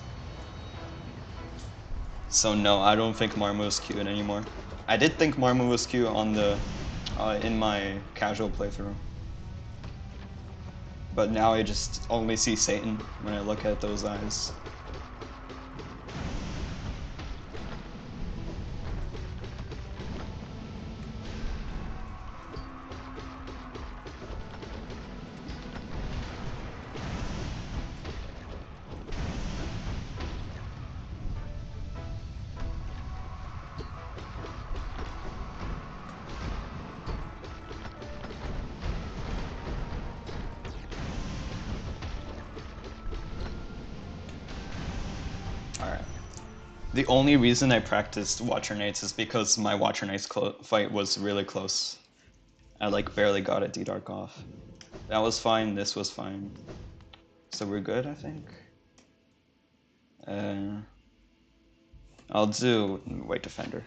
So no, I don't think Marmu is cute anymore. I did think Marmu was cute on the in my casual playthrough. But now I just only see Satan when I look at those eyes. The only reason I practiced Watcher Knights is because my Watcher Knights fight was really close. I like barely got a D-Dark off. That was fine, this was fine. So we're good, I think? I'll do White Defender.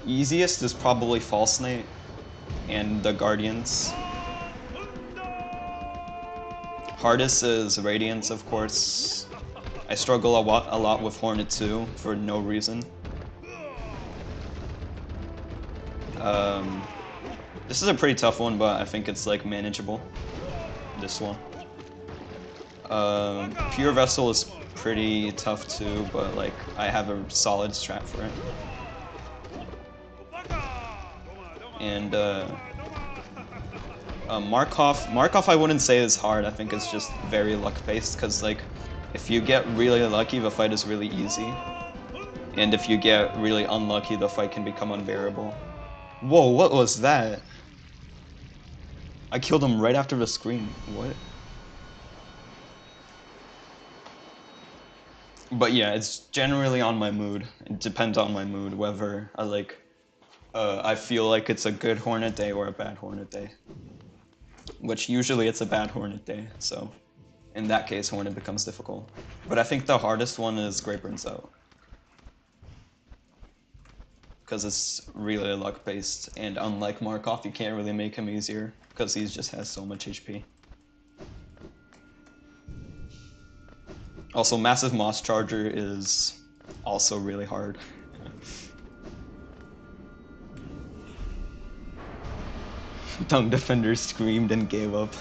Easiest is probably False Knight and the Guardians. Hardest is Radiance, of course. I struggle a lot with Hornet too, for no reason. This is a pretty tough one, but I think it's like manageable. This one. Pure Vessel is pretty tough too, but like I have a solid strat for it. And Markov I wouldn't say is hard. I think it's just very luck based, because like if you get really lucky, the fight is really easy, and if you get really unlucky, the fight can become unbearable. Whoa, what was that? I killed him right after the scream. What? But yeah, it's generally on my mood. It depends on my mood whether I like I feel like it's a good Hornet day or a bad Hornet day. Which usually it's a bad Hornet day, so in that case Hornet becomes difficult. But I think the hardest one is Great Burns Out. Because it's really luck based, and unlike Markov, you can't really make him easier because he just has so much HP. Also, Massive Moss Charger is also really hard. Tongue Defender screamed and gave up.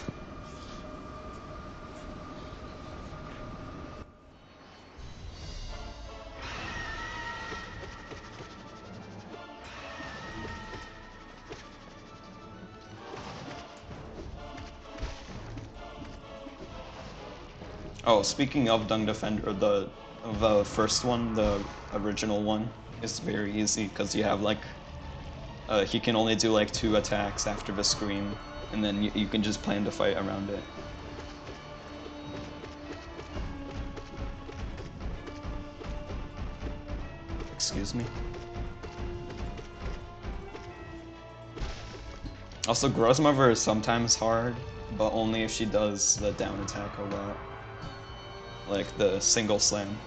Oh, speaking of Dung Defender, the first one, the original one, is very easy because you have like he can only do like 2 attacks after the scream, and then you can just plan to fight around it. Excuse me. Also, Grozmother is sometimes hard, but only if she does the down attack a lot. Like the single slam.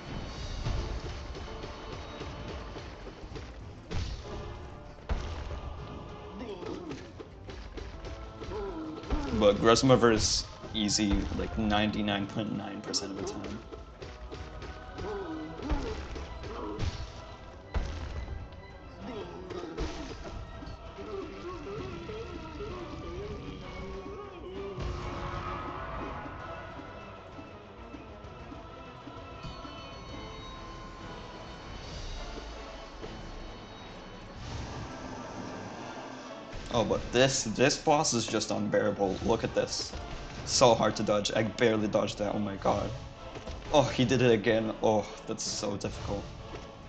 But Grozmother is easy like 99.9% of the time. Oh, but this boss is just unbearable. Look at this. So hard to dodge. I barely dodged that. Oh my god. Oh, he did it again. Oh, that's so difficult.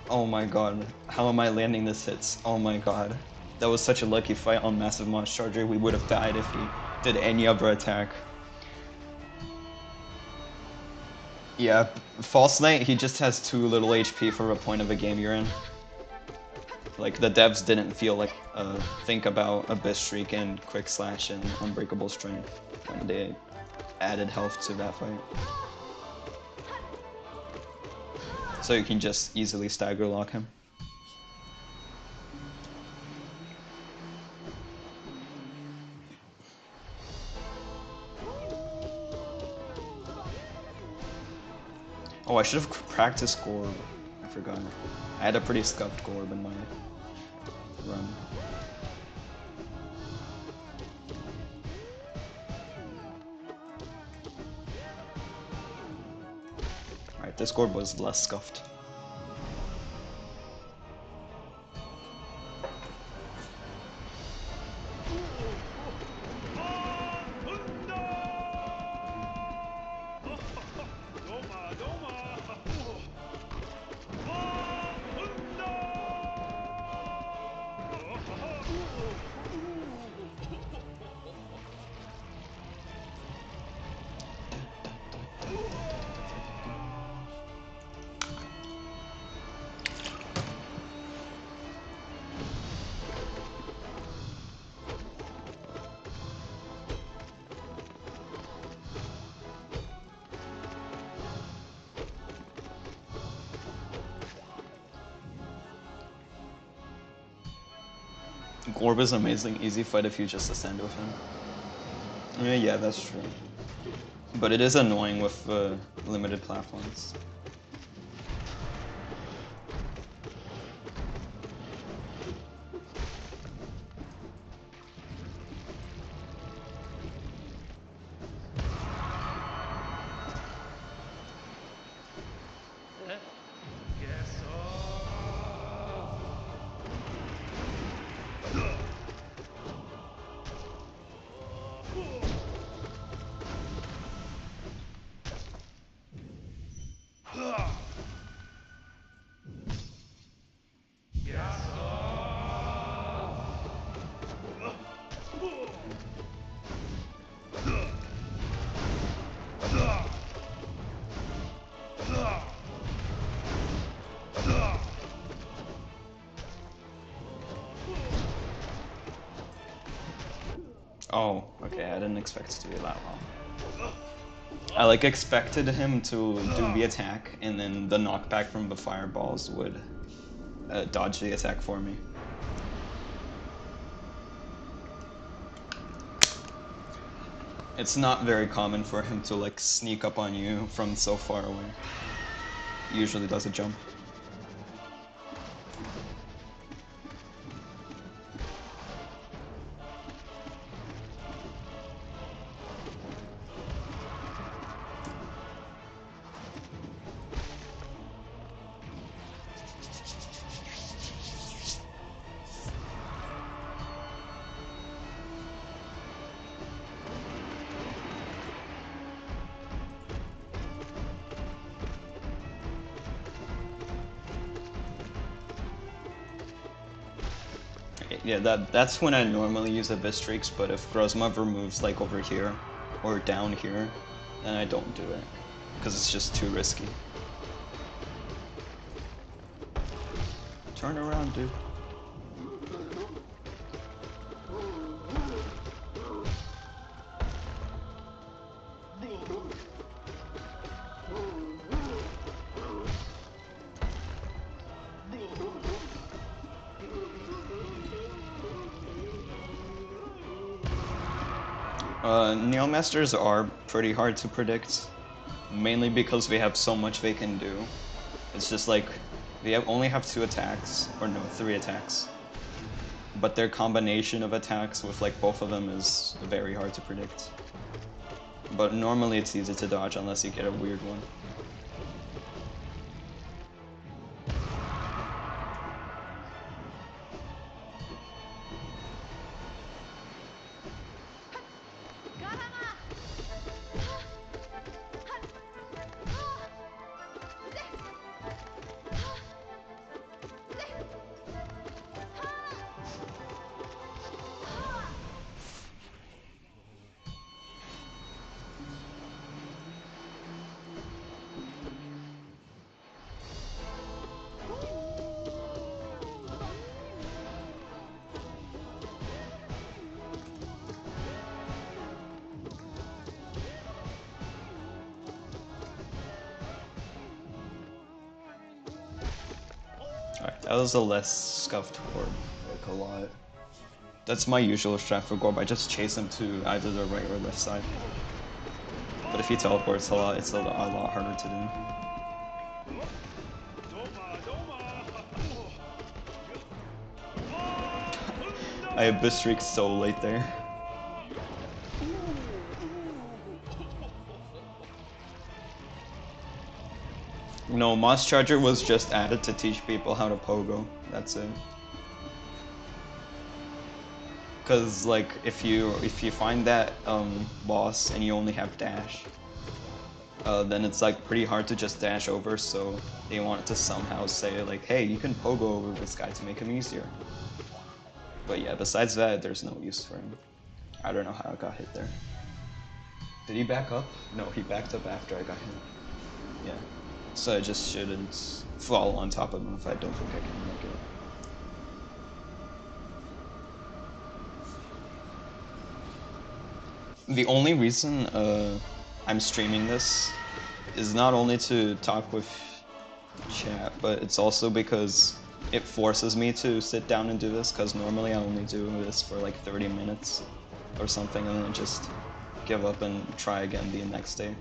Oh my god. How am I landing this hits? Oh my god. That was such a lucky fight on Massive Moss Charger. We would have died if he did any other attack. Yeah, False Knight, he just has too little HP for a point of a game you're in. Like, the devs didn't think about Abyss Shriek and Quick Slash and Unbreakable Strength when they added health to that fight. So you can just easily stagger lock him. Oh, I should have practiced Gorb. I forgot. I had a pretty scuffed Gorb in my run. Alright, this Gorb was less scuffed. Gorb is amazing, easy fight if you just ascend with him. Yeah, that's true. But it is annoying with limited platforms. Oh, okay, I didn't expect it to be that long. I like expected him to do the attack, and then the knockback from the fireballs would dodge the attack for me. It's not very common for him to like sneak up on you from so far away. He usually does a jump. Yeah, that's when I normally use Abystrix, but if Grozmother moves like over here or down here, then I don't do it, because it's just too risky. Turn around, dude. Neomasters are pretty hard to predict, mainly because we have so much they can do. It's just like, only have 2 attacks, or no, 3 attacks. But their combination of attacks with like both of them is very hard to predict. But normally it's easy to dodge unless you get a weird one. Alright, that was a less scuffed Gorb, like a lot. That's my usual strat for Gorb, I just chase him to either the right or left side. But if he teleports a lot, it's a lot harder to do. I have Abystrix so late there. No, Moss Charger was just added to teach people how to pogo. That's it. Cause like if you find that boss and you only have dash, then it's like pretty hard to just dash over. So they want to somehow say like, hey, you can pogo over this guy to make him easier. But yeah, besides that, there's no use for him. I don't know how I got hit there. Did he back up? No, he backed up after I got hit. Yeah. So I just shouldn't fall on top of him if I don't think I can make it. The only reason I'm streaming this is not only to talk with chat, but it's also because it forces me to sit down and do this, because normally I only do this for like 30 minutes or something and then just give up and try again the next day.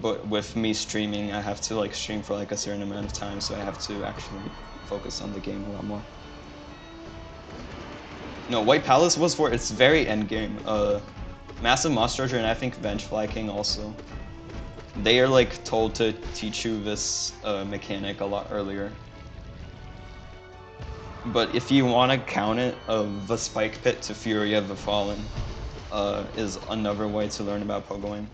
But with me streaming, I have to like stream for like a certain amount of time, so I have to actually focus on the game a lot more. No, White Palace was for its very end game. Massive Monster Hunter and I think Vengefly King also. They are like told to teach you this mechanic a lot earlier. But if you want to count it, the Spike Pit to Fury of the Fallen is another way to learn about pogoing.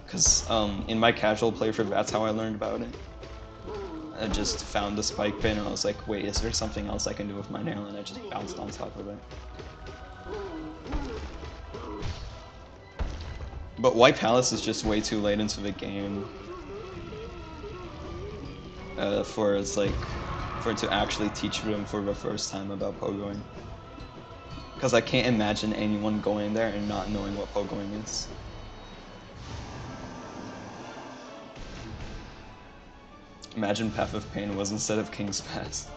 Because in my casual playthrough, that's how I learned about it. I just found the Spike Pit and I was like, wait, is there something else I can do with my nail? And I just bounced on top of it. But White Palace is just way too late into the game for it to actually teach them for the first time about pogoing. Because I can't imagine anyone going there and not knowing what pogoing is. Imagine Path of Pain was instead of King's Pass.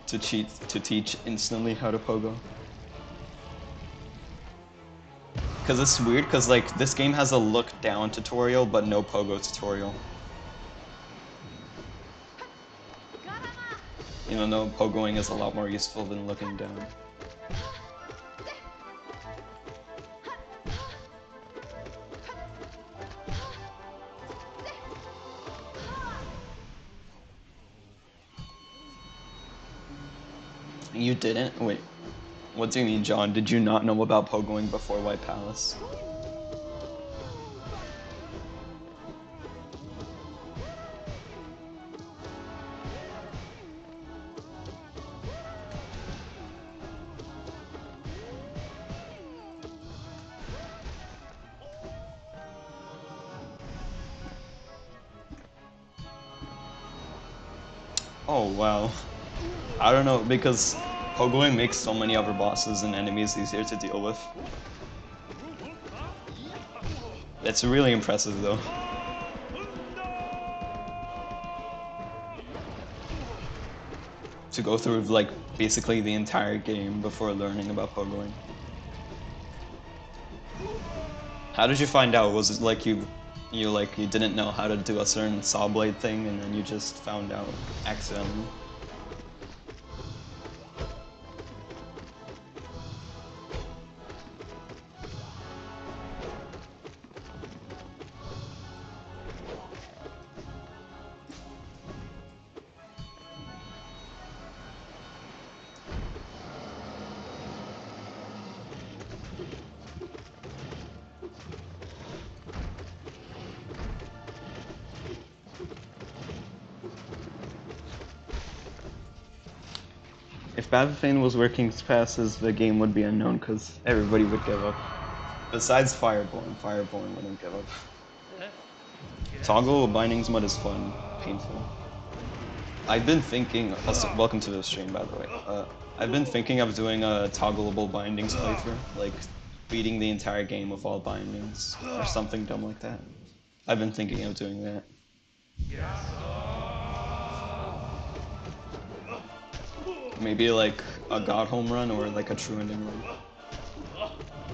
to teach instantly how to pogo. Cause it's weird, cause like this game has a look down tutorial but no pogo tutorial. Even though pogoing is a lot more useful than looking down. You didn't? Wait. What do you mean, John? Did you not know about pogoing before White Palace? Oh, wow. I don't know, because pogoing makes so many other bosses and enemies easier to deal with. It's really impressive, though. To go through, like, basically the entire game before learning about pogoing. How did you find out? Was it like you didn't know how to do a certain saw blade thing and then you just found out accidentally? If Battlefield was where King's Pass is, the game would be unknown because everybody would give up. Besides Fireborn, Fireborn wouldn't give up. Toggle bindings mode is fun, painful. I've been thinking, also, welcome to the stream by the way, I've been thinking of doing a toggleable bindings playthrough, like beating the entire game with all bindings, or something dumb like that. I've been thinking of doing that. Maybe like a God Home run or like a true ending run.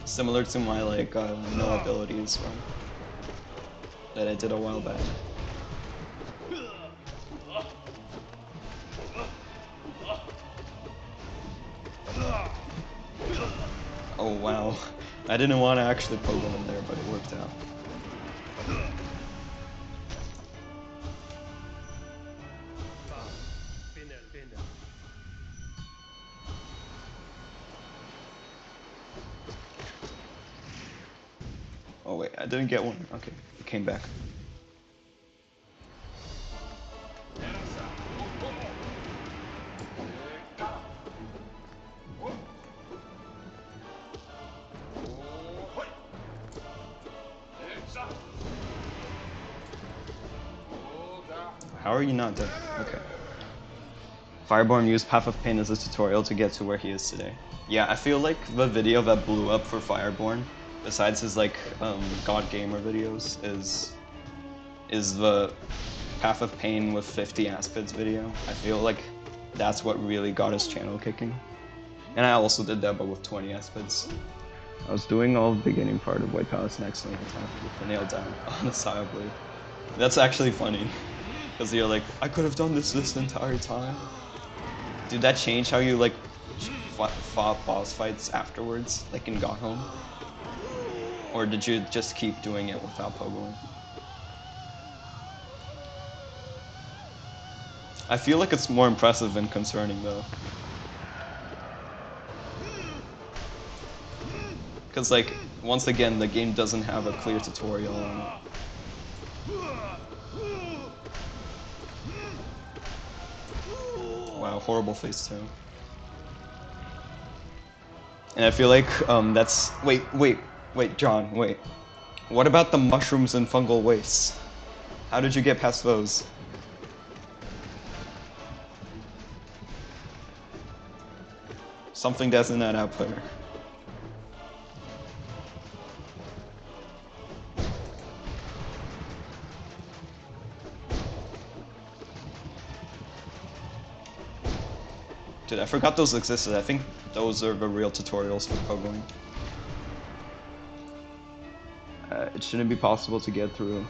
Similar to my like no abilities run that I did a while back. Oh wow, I didn't want to actually poke him in there, but it worked out. Oh wait, I didn't get one. Okay, it came back. How are you not dead? Okay. Fireborn used Path of Pain as a tutorial to get to where he is today. Yeah, I feel like the video that blew up for Fireborn, besides his like God Gamer videos, is the Path of Pain with 50 Aspids video. I feel like that's what really got his channel kicking. And I also did that, but with 20 Aspids. I was doing all the beginning part of White Palace and accidentally attacked with the nail down on the side blade. That's actually funny, because you're like, I could have done this entire time. Did that change how you like fought boss fights afterwards, like in Got Home? Or did you just keep doing it without pogoing? I feel like it's more impressive and concerning though. Because like, once again, the game doesn't have a clear tutorial on it. Wow, horrible face too. And I feel like that's... Wait, John, wait. What about the mushrooms and fungal wastes? How did you get past those? Something doesn't add up there. Dude, I forgot those existed. I think those are the real tutorials for pogoing. It shouldn't be possible to get through.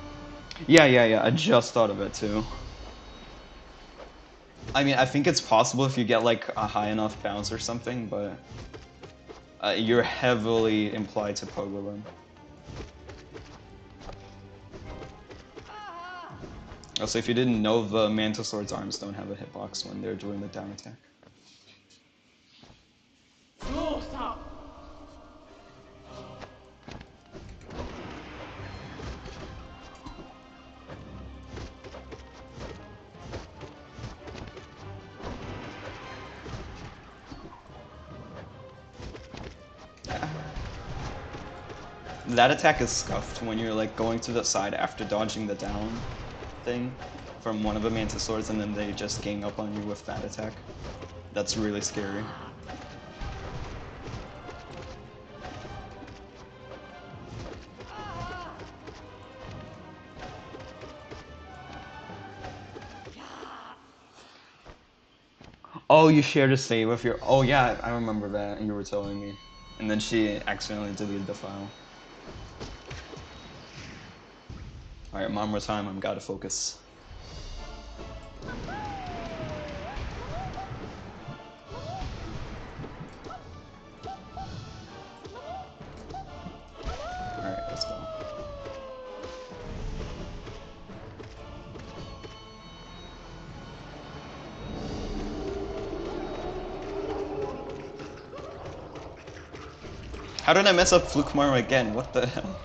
Yeah, I just thought of it too. I mean, I think it's possible if you get like a high enough bounce or something, but you're heavily implied to pogo them. Also, if you didn't know, the Mantis Sword's arms don't have a hitbox when they're doing the down attack. That attack is scuffed when you're like going to the side after dodging the down thing from one of the Mantis Swords and then they just gang up on you with that attack. That's really scary. Oh, you shared a save with your... Oh yeah, I remember that, and you were telling me. And then she accidentally deleted the file. Alright, one more time, I've got to focus. Alright, let's go. How did I mess up Fluke Marm again? What the hell?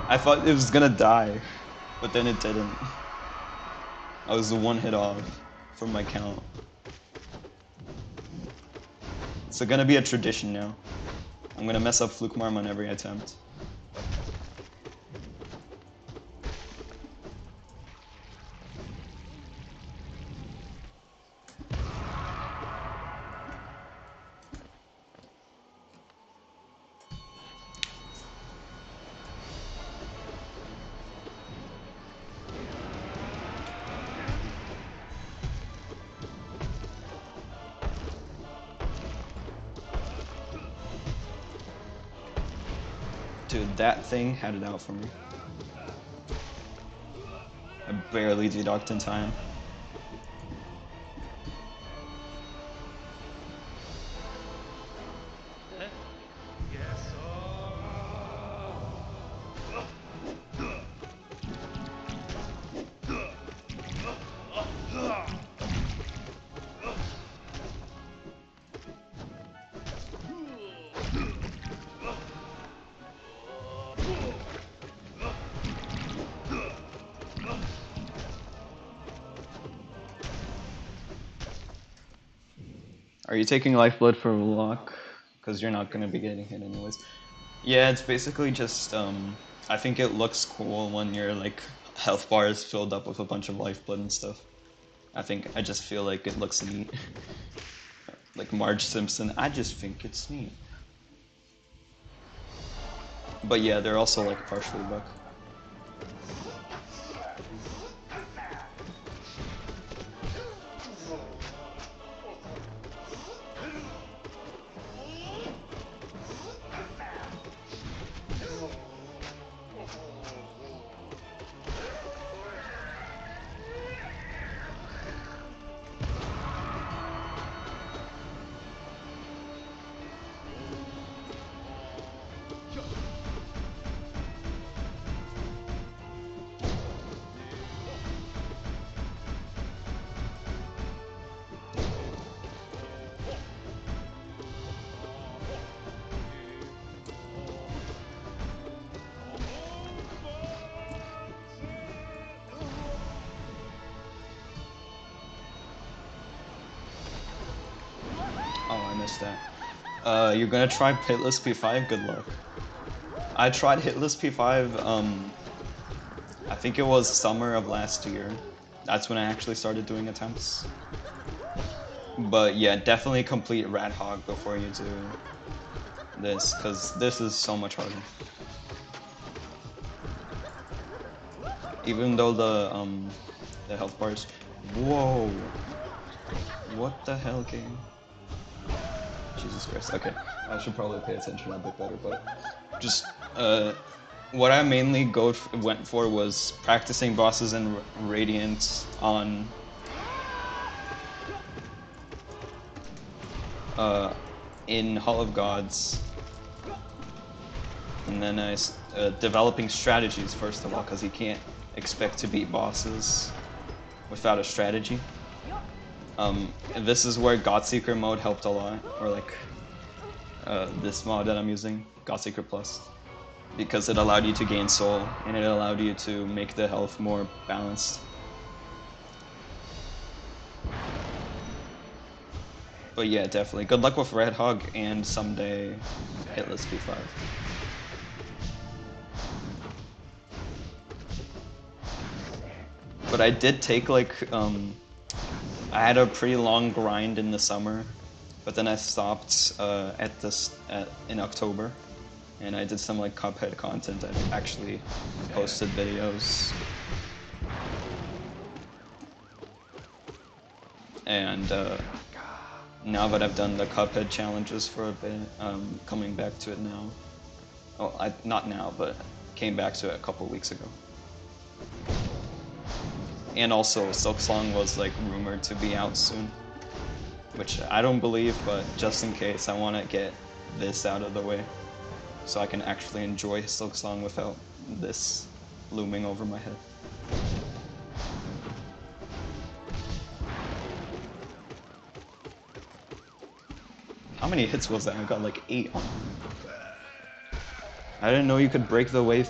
I thought it was gonna die, but then it didn't. I was one hit off from my count. It's gonna be a tradition now. I'm gonna mess up Fluke Marm on every attempt. Dude, that thing had it out for me. I barely deduct in time. Are you taking Lifeblood for luck? Because you're not going to be getting hit anyways. Yeah, it's basically just, I think it looks cool when your, like, health bar is filled up with a bunch of Lifeblood and stuff. I just feel like it looks neat. Like Marge Simpson, I just think it's neat. But yeah, they're also, like, partially luck. missed that. You're gonna try Hitless P5? Good luck. I tried Hitless P5, I think it was summer of last year. That's when I actually started doing attempts. But yeah, definitely complete Rat Hog before you do this, because this is so much harder. Even though the health bars... Whoa! What the hell, game? Jesus Christ, okay. I should probably pay attention a bit better, but... Just, what I mainly went for was practicing bosses in Radiant on... in Hall of Gods. And then developing strategies, first of all, because you can't expect to beat bosses without a strategy. And this is where Godseeker mode helped a lot, or like this mod that I'm using, Godseeker Plus, because it allowed you to gain soul, and it allowed you to make the health more balanced. But yeah, definitely. Good luck with Red Hog, and someday Hitless P5. But I did take like, I had a pretty long grind in the summer, but then I stopped in October, and I did some like Cuphead content. I actually posted videos. And now that I've done the Cuphead challenges for a bit, coming back to it now. Oh, not now, but came back to it a couple weeks ago. And also, Silksong was like rumored to be out soon, which I don't believe, but just in case, I want to get this out of the way so I can actually enjoy Silksong without this looming over my head. How many hits was that? I got like 8 on. I didn't know you could break the wave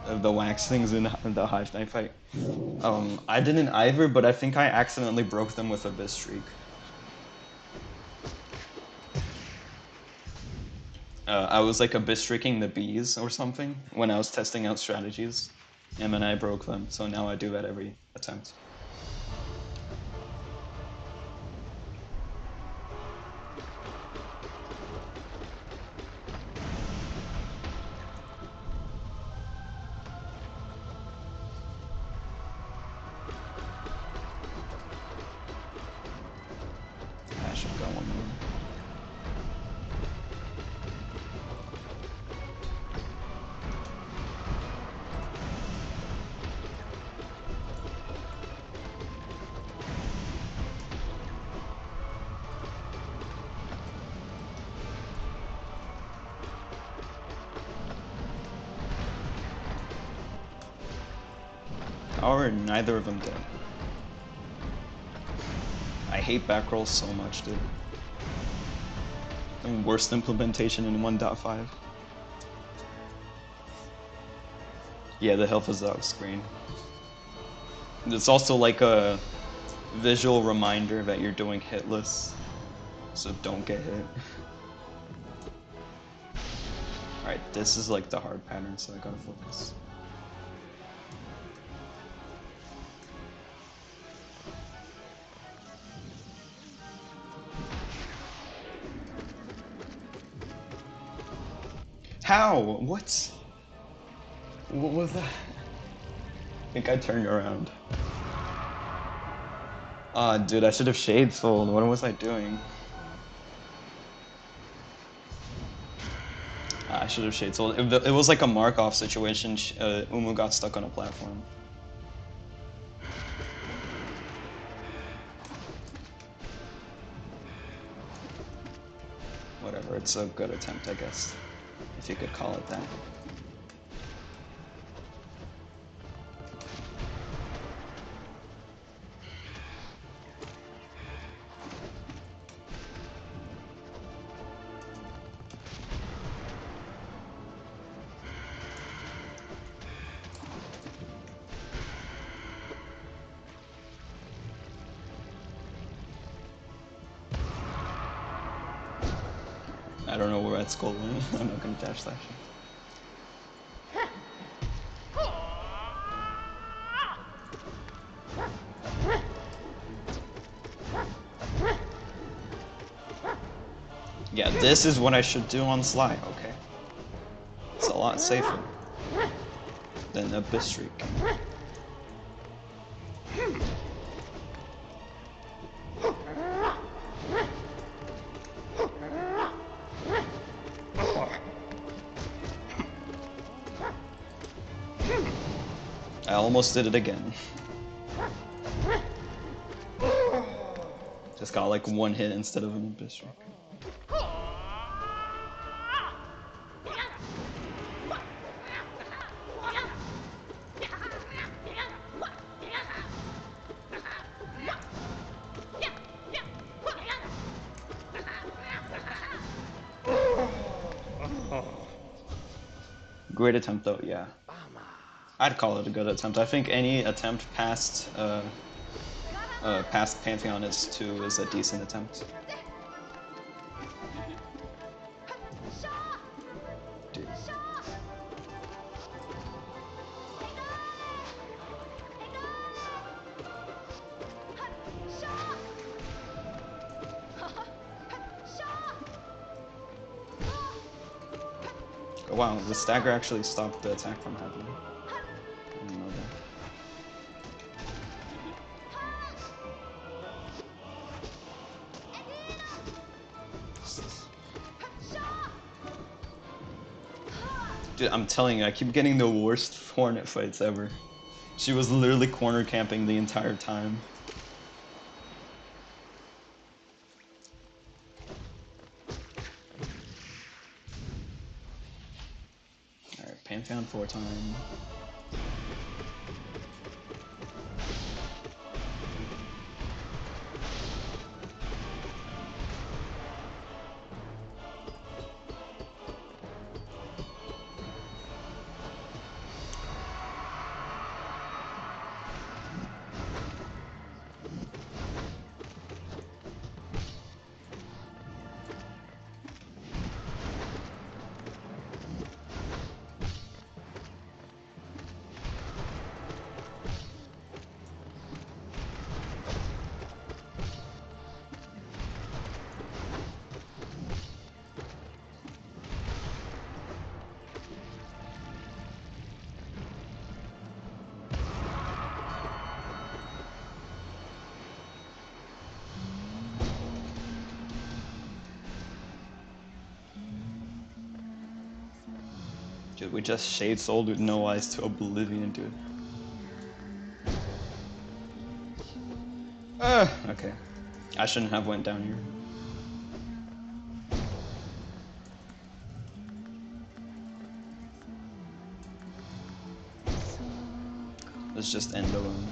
of the wax things in the Hive Knife fight. I didn't either, but I think I accidentally broke them with Abyss Streak. I was like Abyss Streaking the bees or something when I was testing out strategies, and then I broke them, so now I do that every attempt. I should go one more. How are neither of them dead? I hate back rolls so much, dude. The worst implementation in 1.5. Yeah, the health is off screen. It's also like a visual reminder that you're doing hitless, so don't get hit. Alright, this is like the hard pattern, so I gotta focus. How? What? What was that? I think I turned around. Ah, dude, I should have shade sold. What was I doing? I should have shade sold. It was like a Markov situation. Umu got stuck on a platform. Whatever, it's a good attempt, I guess, if you could call it that. I don't know where that skull went. I'm not gonna dash that shit. Yeah, this is what I should do on Sly, okay? It's a lot safer than Abyss Streak. I almost did it again. Just got like one hit instead of an Abyss Streak. Great attempt though, yeah. I'd call it a good attempt. I think any attempt past Pantheon is 2 is a decent attempt. Dude. Oh, wow, the stagger actually stopped the attack from happening. I didn't know that. Dude, I'm telling you, I keep getting the worst Hornet fights ever. She was literally corner camping the entire time. Alright, Pantheon 4 time. Dude, we just Shade Souled with no eyes to oblivion, dude. Okay. I shouldn't have went down here. Let's just end the run.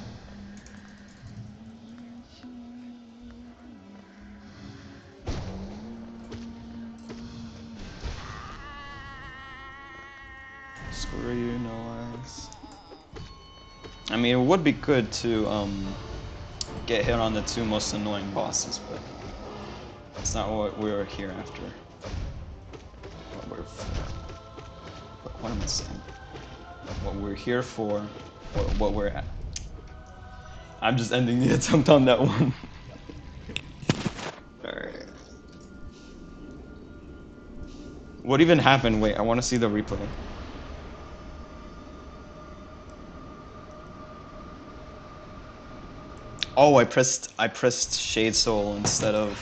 Screw you, no eyes. I mean, it would be good to get hit on the 2 most annoying bosses, but that's not what we're here after. What am I saying? What we're here for, what we're at. I'm just ending the attempt on that one. Alright. What even happened? Wait, I want to see the replay. Oh, I pressed Shade Soul instead of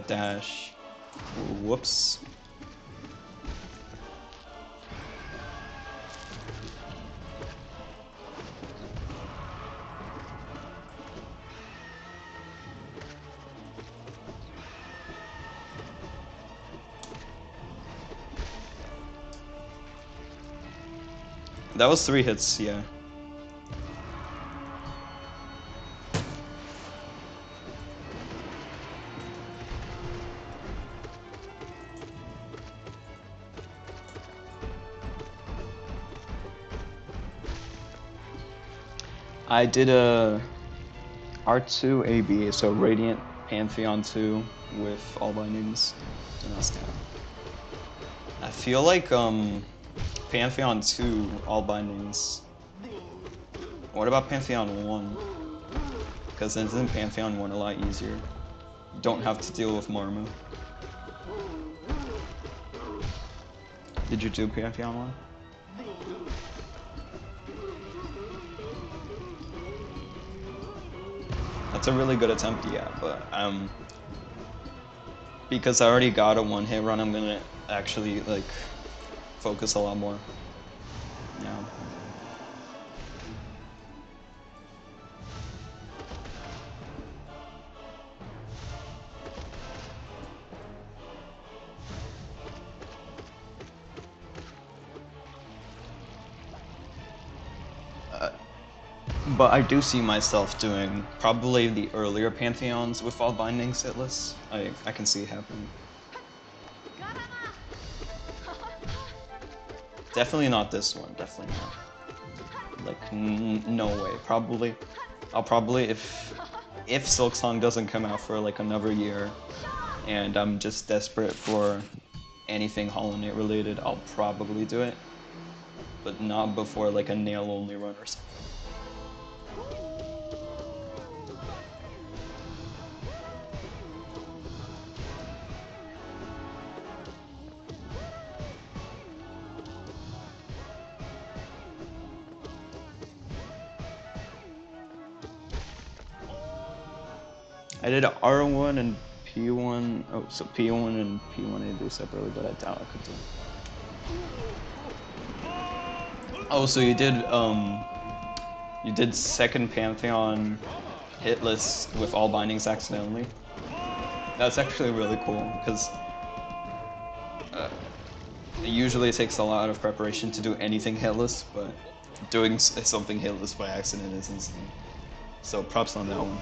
dash. Whoops. That was 3 hits, yeah. I did a R2 AB, so Radiant Pantheon 2 with all bindings. I feel like Pantheon 2 all bindings. What about Pantheon 1? Because isn't Pantheon 1 a lot easier? You don't have to deal with Marma. Did you do Pantheon 1? That's a really good attempt, yeah, but because I already got a one-hit run, I'm gonna actually like focus a lot more now. But I do see myself doing probably the earlier Pantheons with all bindings hitless. I can see it happening. Definitely not this one, definitely not. Like, no way. I'll probably, if Silksong doesn't come out for like another year, and I'm just desperate for anything Hollow Knight related, I'll probably do it. But not before like a nail-only run or something. I did R1 and P1. Oh, so P1 and P1 I do separately, but I doubt I could do. Oh, so you did second Pantheon hitless with all bindings accidentally. That's actually really cool because usually it takes a lot of preparation to do anything hitless, but doing something hitless by accident is insane. So props on that one.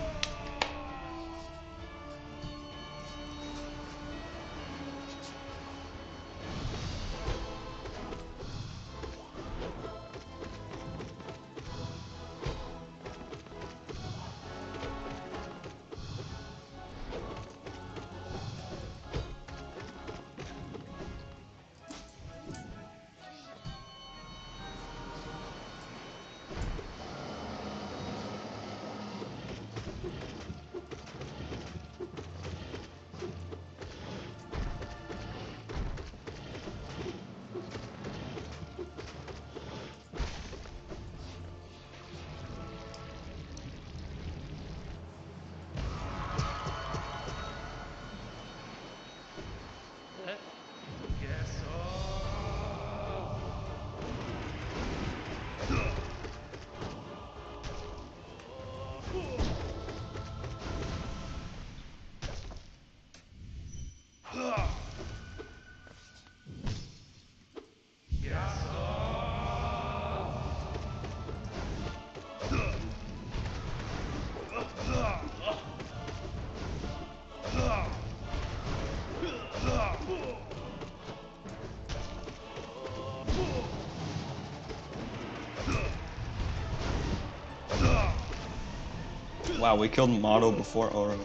Wow, we killed Motto before Oro.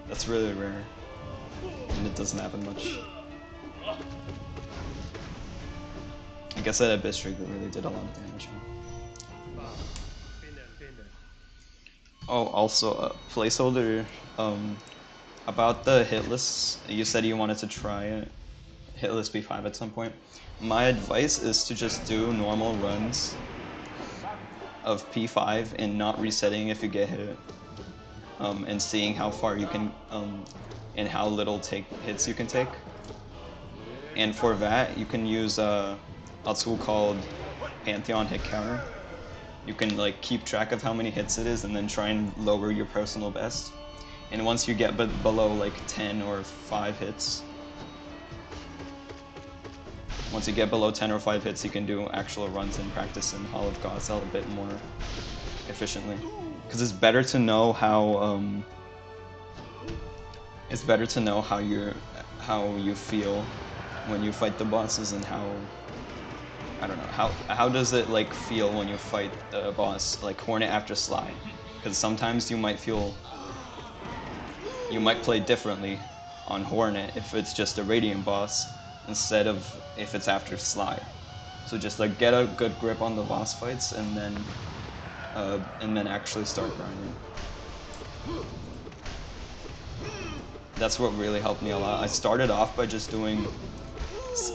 That's really rare. And it doesn't happen much. I guess that Abyss Trigger really did a lot of damage. Oh, also, placeholder, about the Hitless, you said you wanted to try it, Hitless P5 at some point. My advice is to just do normal runs of P5 and not resetting if you get hit. And seeing how far you can, and how little hits you can take. And for that, you can use a tool called Pantheon Hit Counter. You can like keep track of how many hits it is and then try and lower your personal best. And once you get below like 10 or 5 hits, once you get below 10 or 5 hits, you can do actual runs and practice in Hall of Gods a bit more efficiently. Because it's better to know how how you feel when you fight the bosses and how, I don't know, how does it like feel when you fight the boss like Hornet after Sly? Because sometimes you might feel you might play differently on Hornet if it's just a Radiant boss instead of if it's after Slide. So just like get a good grip on the boss fights and then actually start grinding. That's what really helped me a lot. I started off by just doing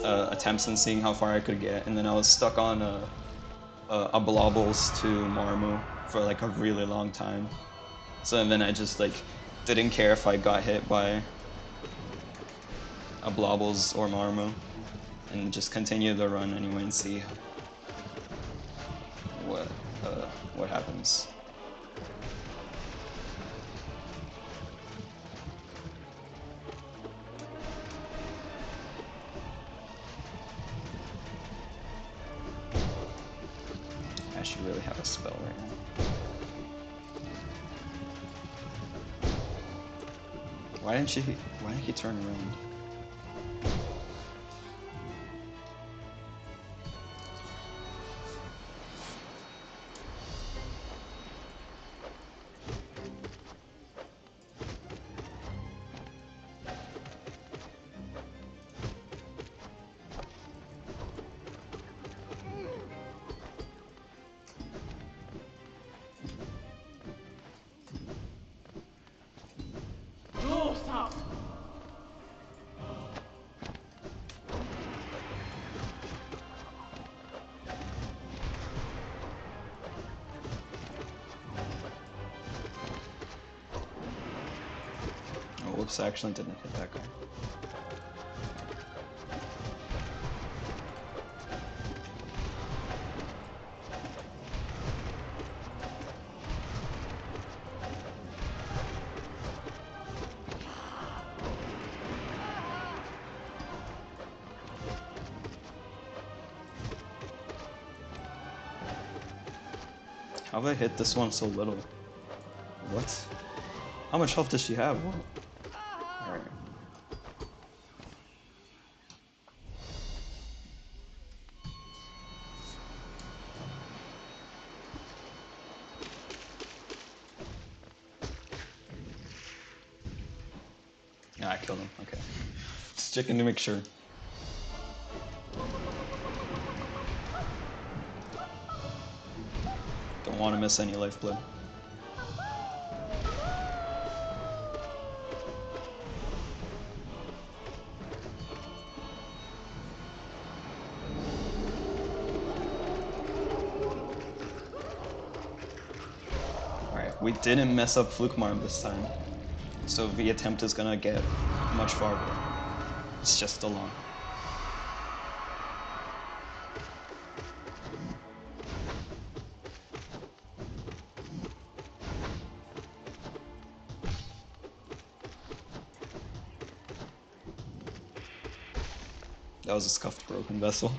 attempts and seeing how far I could get, and then I was stuck on a Blobbles to Marmu for like a really long time. So then I just like didn't care if I got hit by a Blobbles or Marmu, and just continue the run anyway and see what happens. I should really have a spell right now. Why didn't he turn around? Oh, whoops, I actually didn't hit that guy. How have I hit this one so little? What? How much health does she have? What? Alright. Ah, I killed him. Okay. Just checking to make sure. Don't want to miss any lifeblood. Alright, we didn't mess up Fluke Marm this time. So the attempt is gonna get much farther. It's just a long. That was a scuffed broken vessel.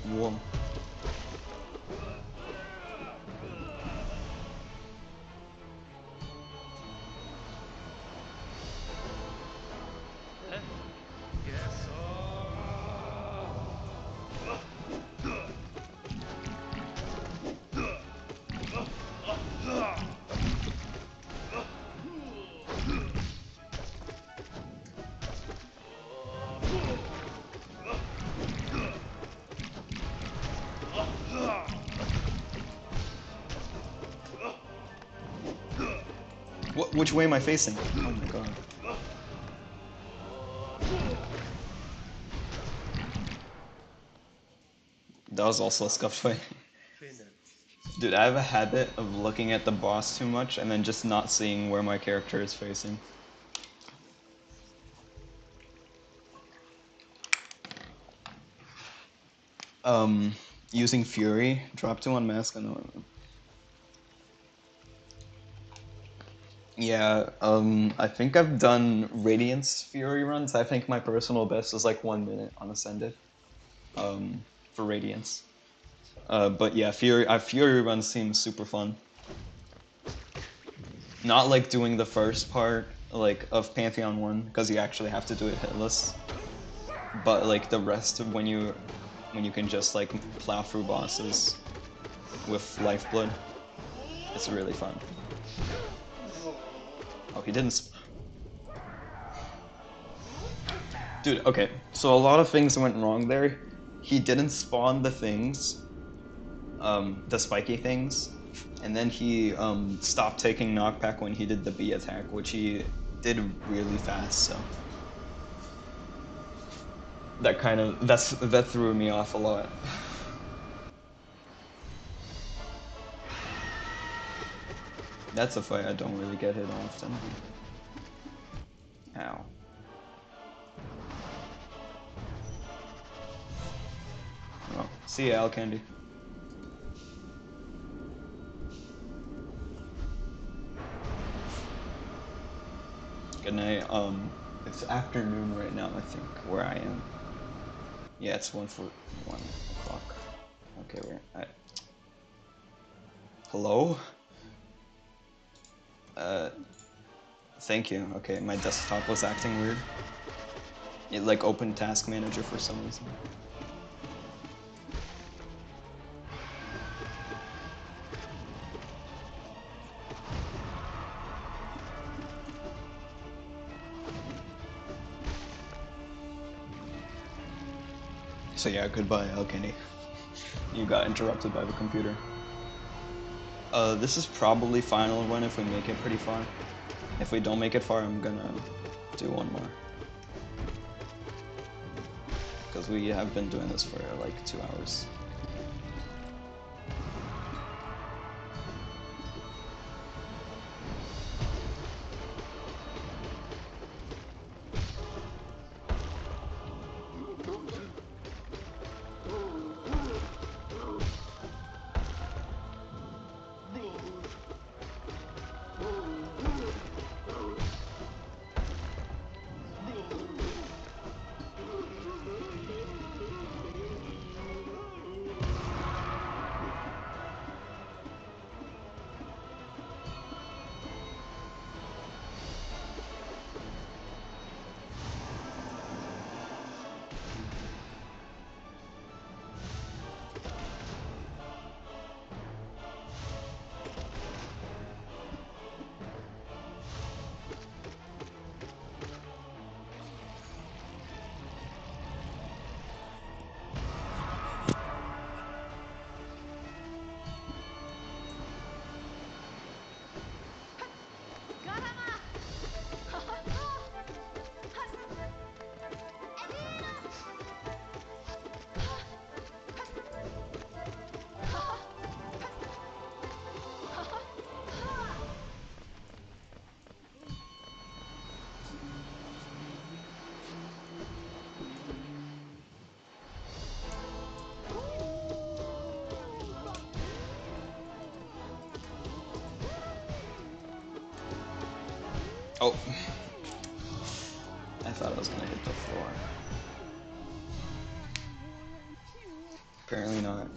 Whoa. Which way am I facing? Oh my god. That was also a scuffed fight. Dude, I have a habit of looking at the boss too much and then just not seeing where my character is facing. Using Fury, drop to unmask and yeah, I think I've done Radiance Fury runs. I think my personal best is like 1 minute on Ascended. For Radiance. But yeah, Fury run seems super fun. Not like doing the first part, like, of Pantheon 1, because you actually have to do it hitless. But like the rest of when you can just like plow through bosses with lifeblood, it's really fun. Oh, he didn't. Dude, okay, so a lot of things went wrong there. He didn't spawn the things, the spiky things, and then he stopped taking knockback when he did the B attack, which he did really fast, so that threw me off a lot. That's a fight I don't really get hit often. Ow. Oh, see ya, Al Candy. Good night. It's afternoon right now, I think, where I am. Yeah, it's 1 o'clock. Okay, hello? Thank you. Okay, my desktop was acting weird. It like opened Task Manager for some reason. So yeah, goodbye, Alkeny. You got interrupted by the computer. This is probably final one if we make it pretty far. If we don't make it far, I'm gonna do one more. Because we have been doing this for like 2 hours. Oh. I thought I was gonna hit the floor. Apparently not.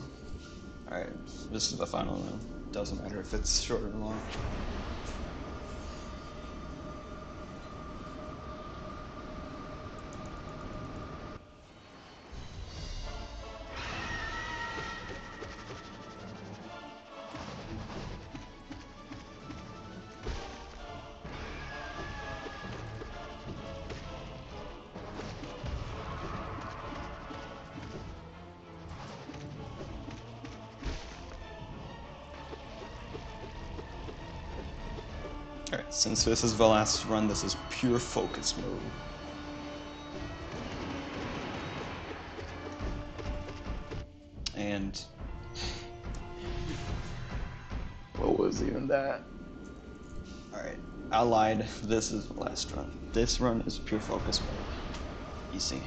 Alright, this is the final round. Doesn't matter if it's short or long. Alright, since this is the last run, this is pure focus mode. And what was even that? Alright, I lied. This is the last run. This run is pure focus mode. Easy.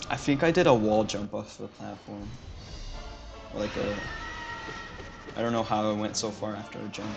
I think I did a wall jump off the platform. Like I don't know how I went so far after a jump.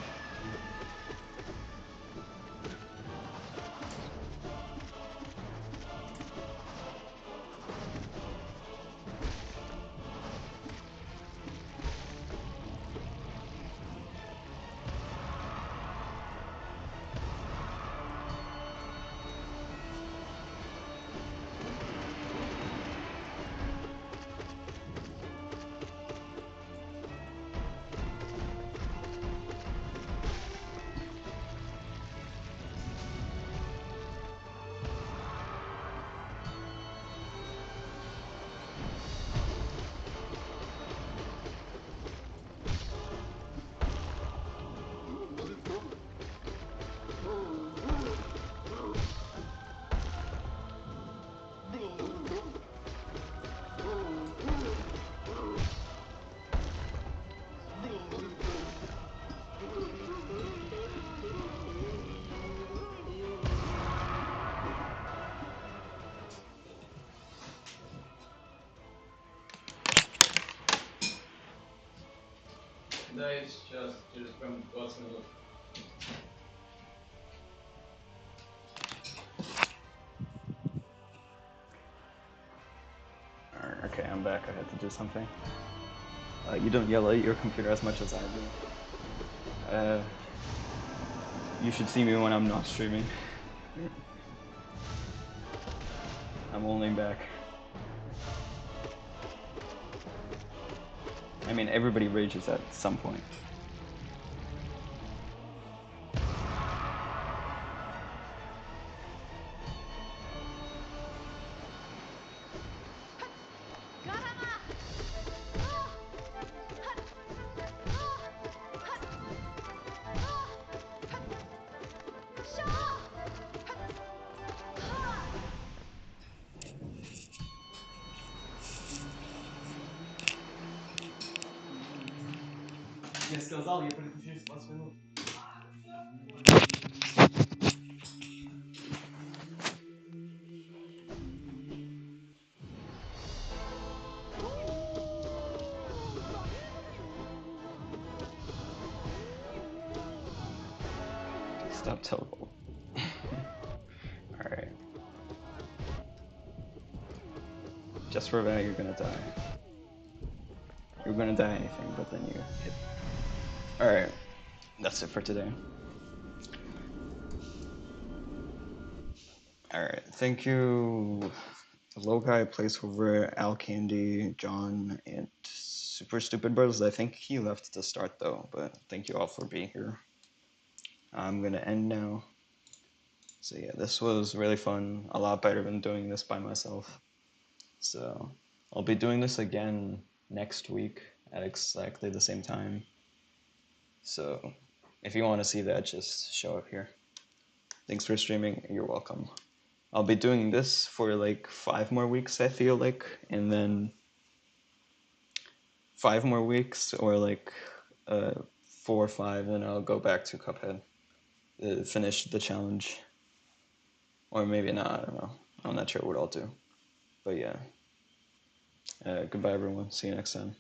Okay, I'm back. I had to do something. You don't yell at your computer as much as I do. You should see me when I'm not streaming. I'm only back. I mean, everybody rages at some point. Я сказал, я предупреждаю 20 минут. Stop teleporting. Alright. Just for that, you're gonna die. You're gonna die anything, but then you hit. Alright. That's it for today. Alright. Thank you, Logai, Placeholder, Al Candy, John, and Super Stupid Bros. I think he left to start though, but thank you all for being here. I'm gonna end now. So yeah, this was really fun. A lot better than doing this by myself. So I'll be doing this again next week at exactly the same time. So if you want to see that, just show up here. Thanks for streaming. You're welcome. I'll be doing this for like 5 more weeks, I feel like, and then 5 more weeks, or like 4 or 5, and I'll go back to Cuphead, finish the challenge, or maybe not. I don't know. I'm not sure what I'll do, but yeah. Goodbye, everyone. See you next time.